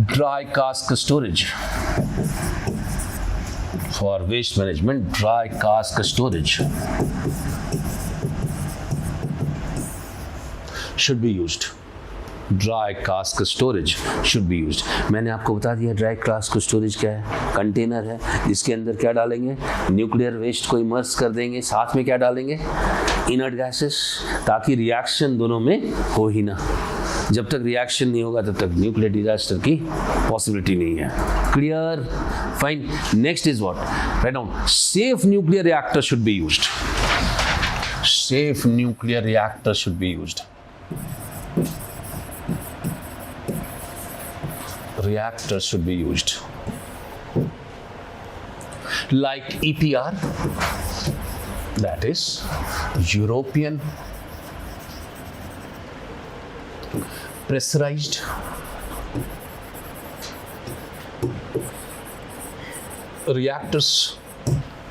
dry cask storage. For waste management, dry cask storage should be used. Dry cask storage should be used. मैंने आपको बता दिया dry cask storage क्या है. Container है जिसके अंदर क्या डालेंगे? न्यूक्लियर वेस्ट को इमर्स कर देंगे. साथ में क्या डालेंगे? इनर्ट गैसेस, ताकि रिएक्शन दोनों में हो ही ना. जब तक रिएक्शन नहीं होगा तब तक न्यूक्लियर डिजास्टर की पॉसिबिलिटी नहीं है. Clear? Fine. Next is what? Write down. Safe nuclear reactor should be used. Safe nuclear reactor should be used. Reactors should be used. Like EPR, that is European pressurized reactors,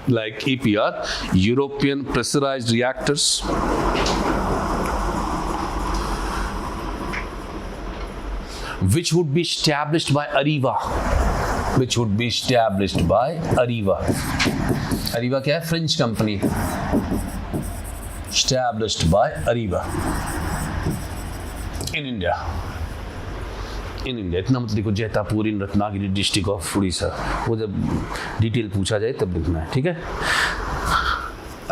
like EPR, European pressurized reactors, which would be established by AREVA. AREVA क्या है? French company. Established by AREVA in India. इतना मत लिखो जैतापुर इन Ratnagiri district of Orissa. वो जब detail पूछा जाए तब लिखना है. ठीक है?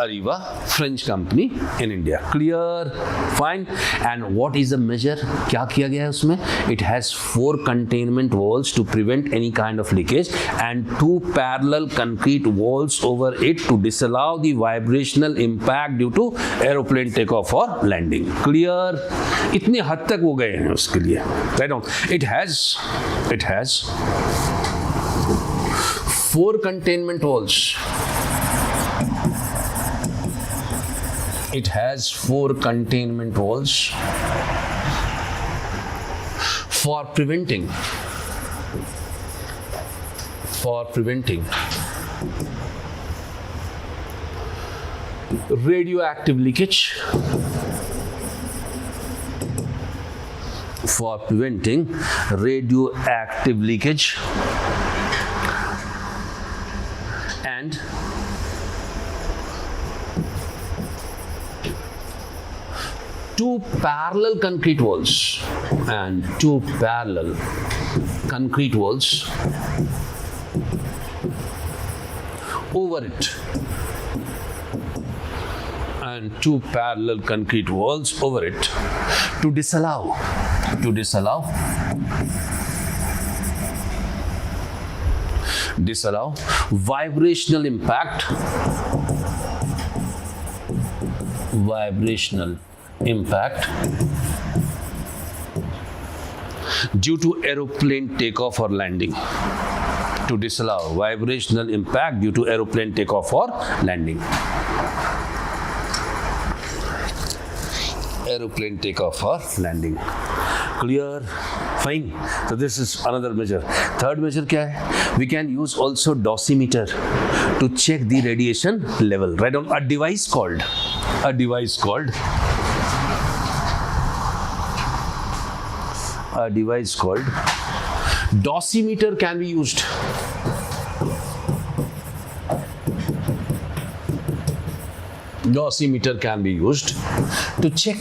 AREVA, French company in India. Clear? Fine. And what is the measure? क्या किया गया है उसमें? It has 4 containment walls to prevent any kind of leakage and 2 parallel concrete walls over it to disallow the vibrational impact due to aeroplane takeoff or landing. Clear? इतनी हद तक वो गए हैं उसके लिए. Right on. It has 4 containment walls. It has 4 containment walls for preventing radioactive leakage, and two parallel concrete walls over it, to disallow vibrational impact due to aeroplane takeoff or landing. to disallow vibrational impact due to aeroplane takeoff or landing. Aeroplane takeoff or landing. Clear? Fine. So this is another measure. Third measure क्या है? We can use also dosimeter to check the radiation level. Write down a device called dosimeter can be used. Dosimeter can be used to check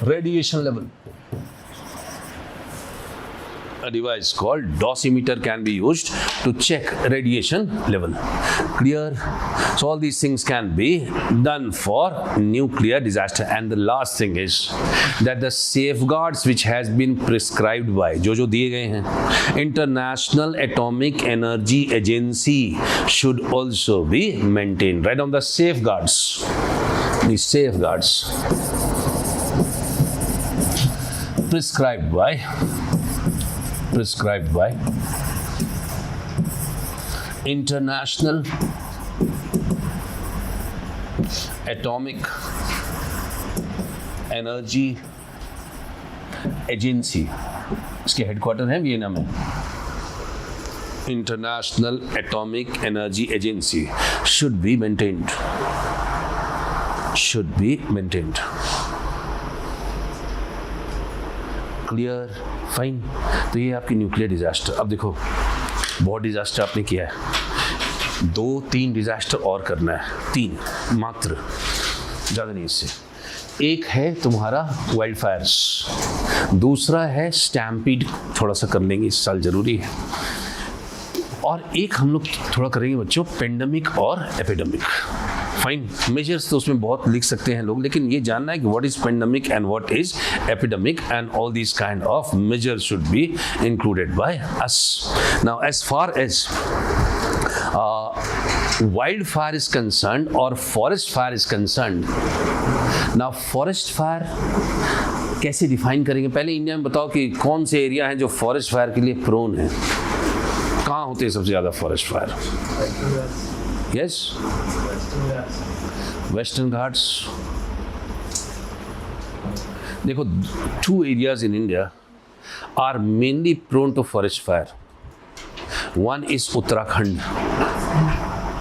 radiation level. A device called dosimeter can be used to check radiation level. Clear? So all these things can be done for nuclear disaster. And the last thing is that the safeguards which has been prescribed by जो दिए गए हैं International Atomic Energy Agency should also be maintained. Write down the safeguards. The safeguards prescribed by International Atomic Energy Agency. इसके headquarter है Vienna में. International Atomic Energy Agency should be maintained. Clear? Fine. तो ये आपकी nuclear disaster. अब देखो बहुत disaster आपने किया है, 2-3 डिजास्टर और करना है, 3 मात्र, ज़्यादा नहीं इससे. एक है तुम्हारा वाइल्ड फायर्स, दूसरा है स्टैम्पीड, थोड़ा सा कर लेंगे इस साल ज़रूरी है, और एक हम लोग थोड़ा करेंगे बच्चों पेंडेमिक और एपिडेमिक. फाइन. मेजर्स तो उसमें बहुत लिख सकते हैं लोग, लेकिन ये जानना है कि what is pandemic and what is epidemic, and all these kind of measures should be included by us. Now as far as wild fire is concerned और forest fire is concerned. Now forest fire कैसे define करेंगे? पहले India में बताओ कि कौन से area हैं जो फॉरेस्ट फायर के लिए प्रोन है. कहाँ होते हैं सबसे ज़्यादा forest fire? Yes, western Ghats. देखो 2 areas in India are mainly prone to forest fire. One is Uttarakhand,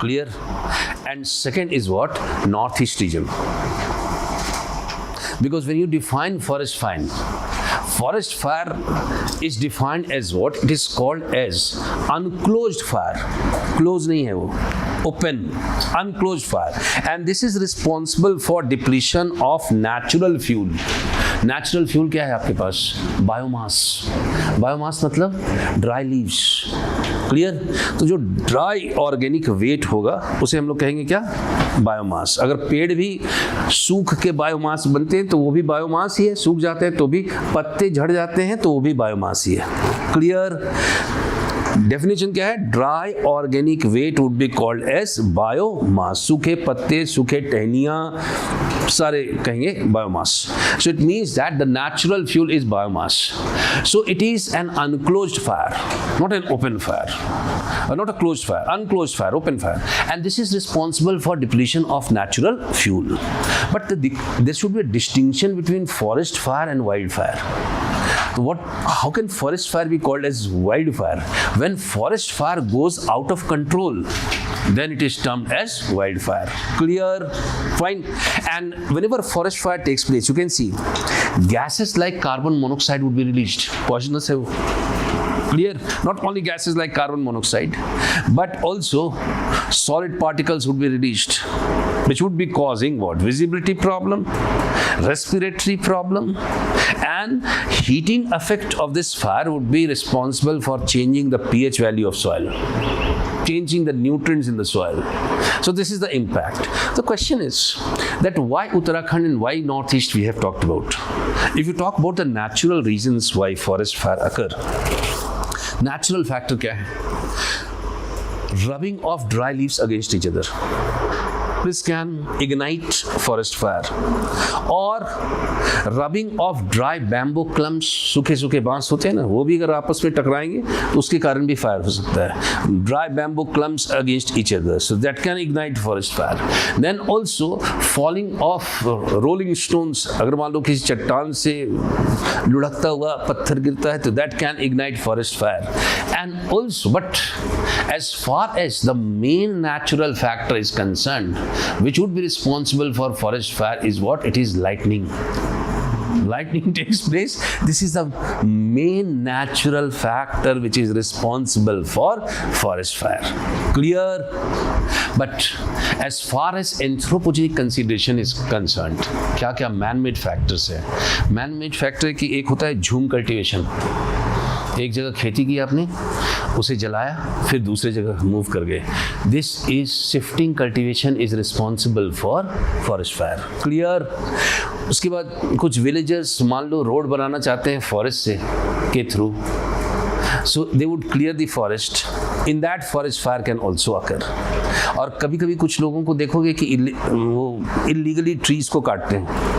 clear, and second is what? Northeast region. Because when you define forest fire is defined as what? It is called as unclosed fire. Close नहीं है वो, open, unclosed fire, and this is responsible for depletion of natural fuel. Natural fuel क्या है आपके पास? Biomass मतलब dry leaves. Clear? तो जो dry organic wait होगा उसे हम लोग कहेंगे क्या? बायोमास. अगर पेड़ भी सूख के बायोमास बनते हैं तो वो भी बायोमास ही है, सूख जाते हैं तो भी, पत्ते झड़ जाते हैं तो वो भी बायोमास ही है. क्लियर? डेफिनेशन क्या है? Dry organic wet would be called as biomass. सूखे पत्ते, सूखे टहनियाँ सारे कहेंगे biomass. So it means that the natural fuel is biomass. So it is an unclosed fire, not an open fire, not a closed fire, unclosed fire, open fire, and this is responsible for depletion of natural fuel. But there should be a distinction between forest fire and wildfire. So how can forest fire be called as wildfire? When forest fire goes out of control, then it is termed as wildfire. Clear? Fine. And whenever forest fire takes place, you can see gases like carbon monoxide would be released. Poisonous है वो. Clear? Not only gases like carbon monoxide, but also solid particles would be released, which would be causing what? Visibility problem, respiratory problem, and heating effect of this fire would be responsible for changing the pH value of soil, changing the nutrients in the soil. So this is the impact. The question is that why Uttarakhand and why Northeast we have talked about. If you talk about the natural reasons why forest fire occur, natural factor क्या है? Rubbing of dry leaves against each other. this can ignite forest fire. Or rubbing of dry bamboo clumps, सूखे बांस होते हैं ना, वो भी अगर आपस में टकराएंगे तो उसके कारण भी फायर हो सकता है. Dry bamboo clumps against each other, so that can ignite forest fire. Then also falling off rolling stones, अगर मान लो किसी चट्टान से लुढ़कता हुआ पत्थर गिरता है तो that can ignite forest fire. And also, but as far as the main natural factor is concerned, which would be responsible for forest fire is what? It is lightning. Lightning takes place. This is the main natural factor which is responsible for forest fire. Clear? But as far as anthropogenic consideration is concerned, क्या क्या man-made factors है? Man-made factor की एक होता है झूम cultivation. एक जगह खेती की आपने, उसे जलाया, फिर दूसरे जगह मूव कर गए. This is shifting cultivation is responsible for forest fire. Clear? उसके बाद कुछ विलेजर्स मान लो रोड बनाना चाहते हैं फॉरेस्ट से के through, so they would clear the forest. In that forest fire can also अकर. और कभी कभी कुछ लोगों को देखोगे कि वो इलीगली ट्रीज को काटते हैं.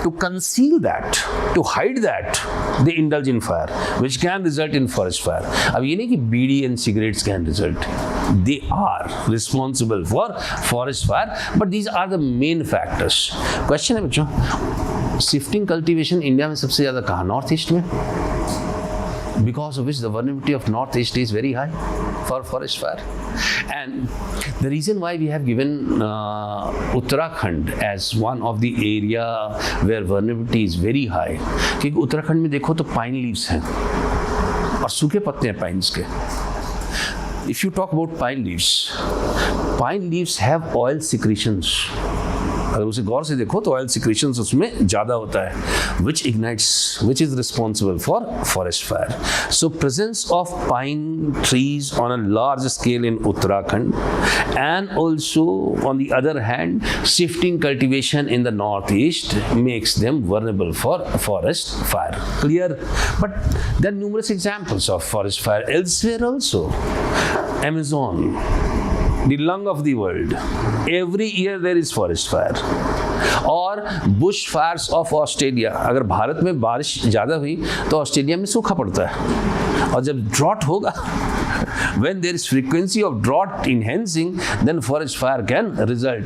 To conceal that, to hide that, they indulge in fire, which can result in forest fire. अब ये नहीं कि बीड़ी and cigarettes can result. They are responsible for forest fire, but these are the main factors. Question है बच्चों, shifting cultivation India में सबसे ज़्यादा कहाँ? नॉर्थ ईस्ट में. Because of which the vulnerability of northeast is very high for forest fire. And the reason why we have given Uttarakhand as one of the area where vulnerability is very high, क्योंकि उत्तराखंड में देखो तो pine leaves हैं और सूखे पत्ते हैं pines के. If you talk about pine leaves have oil secretions. अगर उसे गौर से देखो तो ऑयल सिक्रेशंस उसमें ज़्यादा होता है, which ignites, which is responsible for forest fire. So presence of pine trees on a large scale in Uttarakhand, and also on the other hand shifting cultivation in the northeast makes them vulnerable for forest fire. Clear? But there are numerous examples of forest fire elsewhere also. Amazon, the lung of the world, every year there is forest fire. और bush fires of Australia, अगर भारत में बारिश ज़्यादा हुई तो Australia में सूखा पड़ता है. और जब ड्रॉट होगा, when there is frequency of drought enhancing, then forest fire can result.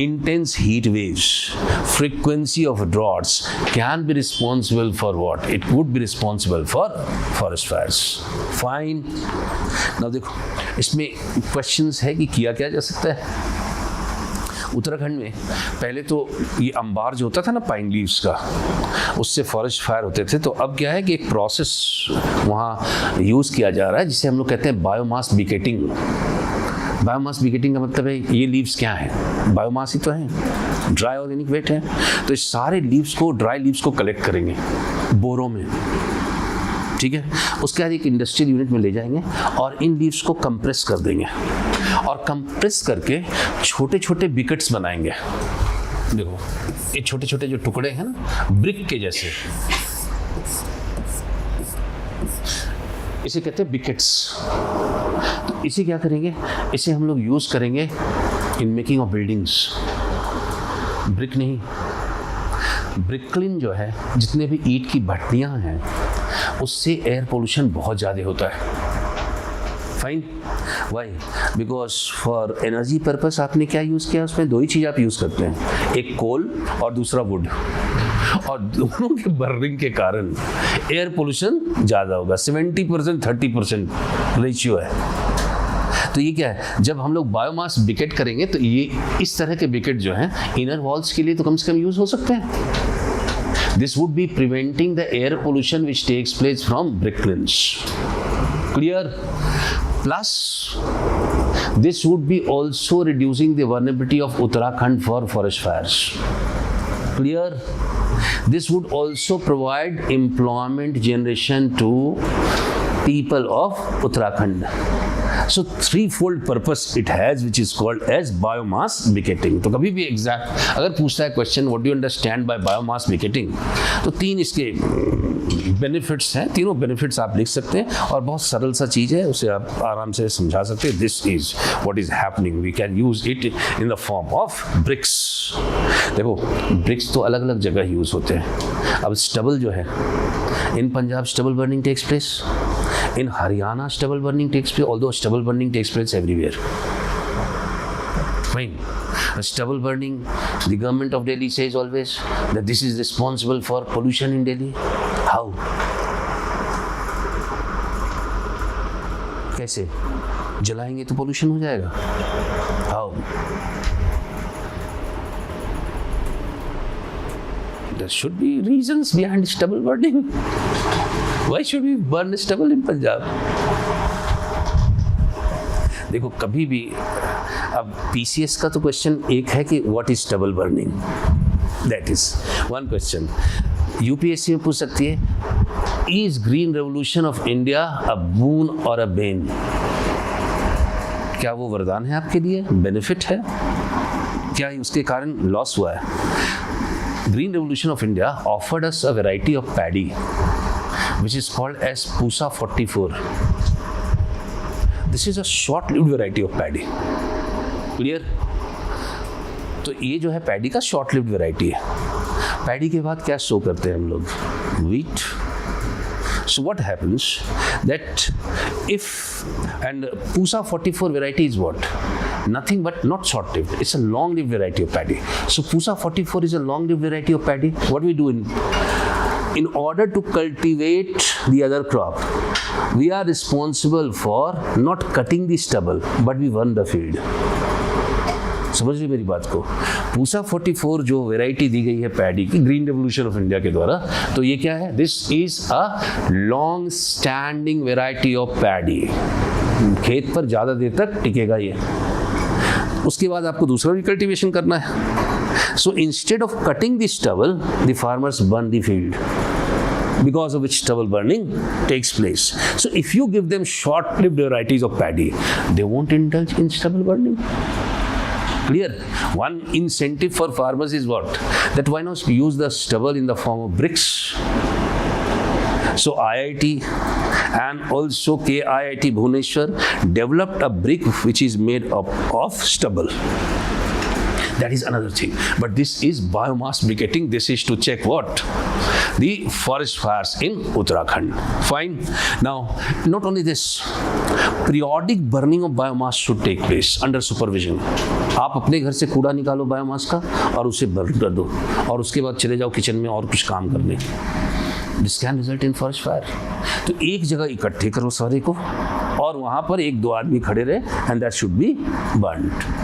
Intense heat waves, frequency of droughts can be responsible for what? It would be responsible for forest fires. Fine. Now देखो, इसमें questions है कि किया क्या जा सकता है. उत्तराखंड में पहले तो ये अंबार जो होता था ना पाइन लीव्स का, उससे फॉरेस्ट फायर होते थे. तो अब क्या है कि एक प्रोसेस वहाँ यूज़ किया जा रहा है जिसे हम लोग कहते हैं बायोमास बिकेटिंग. बायोमास बिकेटिंग का मतलब है ये लीव्स क्या है? बायोमास ही तो है, ड्राई ऑर्गेनिक वेट है. तो इस सारे लीव्स को, ड्राई लीव्स को कलेक्ट करेंगे बोरों में, ठीक है. उसके बाद एक इंडस्ट्रियल यूनिट में ले जाएंगे और इन लीव्स को कंप्रेस कर देंगे और कंप्रेस करके छोटे छोटे बिकेट्स बनाएंगे. देखो ये छोटे छोटे जो टुकड़े हैं ना, ब्रिक के जैसे, इसे कहते हैं बिकेट्स. तो इसे क्या करेंगे? इसे हम लोग यूज़ करेंगे in making of buildings. Brick नहीं, ब्रिकलिन जो है, जितने भी ईंट की भट्टियाँ हैं उससे एयर पोल्यूशन बहुत ज़्यादा होता है. Fine. Why? Because for energy purpose आपने क्या यूज़ किया? उसमें दो ही चीज़ आप यूज़ करते हैं, एक कोल और दूसरा वुड. और दोनों के बर्निंग के कारण एयर पोल्यूशन ज़्यादा होगा. 70% 30% रेशियो है. तो ये क्या है? जब हम लोग बायोमास बिकेट करेंगे तो ये इस तरह के बिकेट जो हैं इनर वॉल्स के लिए तो कम से कम यूज़ हो सकते हैं. This would be preventing the air pollution which takes place from bricklins. Clear? Plus, this would be also reducing the vulnerability of Uttarakhand for forest fires. Clear? This would also provide employment generation to people of Uttarakhand. So threefold purpose it has, which is called as biomass briquetting. तो कभी भी exact अगर पूछता है question what do you understand bye biomass briquetting, तो तीन इसके benefits हैं, तीनों बेनिफिट्स आप लिख सकते हैं और बहुत सरल सा चीज़ है, उसे आप आराम से समझा सकते हैं. This is what is happening, we can use it in the form of bricks. देखो ब्रिक्स तो अलग अलग जगह यूज होते हैं. अब स्टबल जो है, in Punjab stubble burning takes place, in Haryana stubble burning takes place, although stubble burning takes place everywhere. Fine. Stubble burning, the government of Delhi says always that this is responsible for pollution in Delhi. How? कैसे? जलाएंगे तो pollution हो जाएगा. How? There should be reasons behind stubble burning. Why should we burn stubble in Punjab? देखो कभी भी, अब PCS का तो क्वेश्चन एक है कि what is stubble burning, that is one question. UPSC में पूछ सकती है, is green revolution of India a boon और अ बेन? क्या वो वरदान है आपके लिए, बेनिफिट है, क्या उसके कारण लॉस हुआ है? Green revolution of India offered us a variety of paddy which is called as Pusa 44. This is a short-lived variety of paddy. Clear? तो ये जो है पैडी का short-lived variety है. पैडी के बाद क्या शो करते हैं हम लोग? Wheat. So what happens that if, and Pusa 44 variety is what? Nothing but not short-lived. It's a long-lived variety of paddy. So Pusa 44 is a long-lived variety of paddy. What we do in order to cultivate the other crop, we are responsible for not cutting the stubble, but we burn the field. समझ रही मेरी बात को? पूसा 44 जो variety दी गई है paddy की green revolution of India के द्वारा, तो ये क्या है? This is a long standing variety of paddy. खेत पर ज़्यादा देर तक टिकेगा ये. उसके बाद आपको दूसरा भी कल्टीवेशन करना है. So instead of cutting the stubble, the farmers burn the field, because of which stubble burning takes place. So if you give them short-lived varieties of paddy, they won't indulge in stubble burning. Clear? One incentive for farmers is what? That why not use the stubble in the form of bricks? So IIT and also KIIT Bhubaneswar developed a brick which is made up of stubble. That is another thing. But this is biomass briquetting. This is to check what? The forest fires in Uttarakhand. Fine. Now, not only this, periodic burning of biomass should take place under supervision. आप अपने घर से कूड़ा निकालो biomass का और उसे burn कर दो और उसके बाद चले जाओ किचन में और कुछ काम करने. This can result in forest fire. तो एक जगह इकट्ठे करो सारे को और वहाँ पर एक दो आदमी खड़े रहे and that should be burned.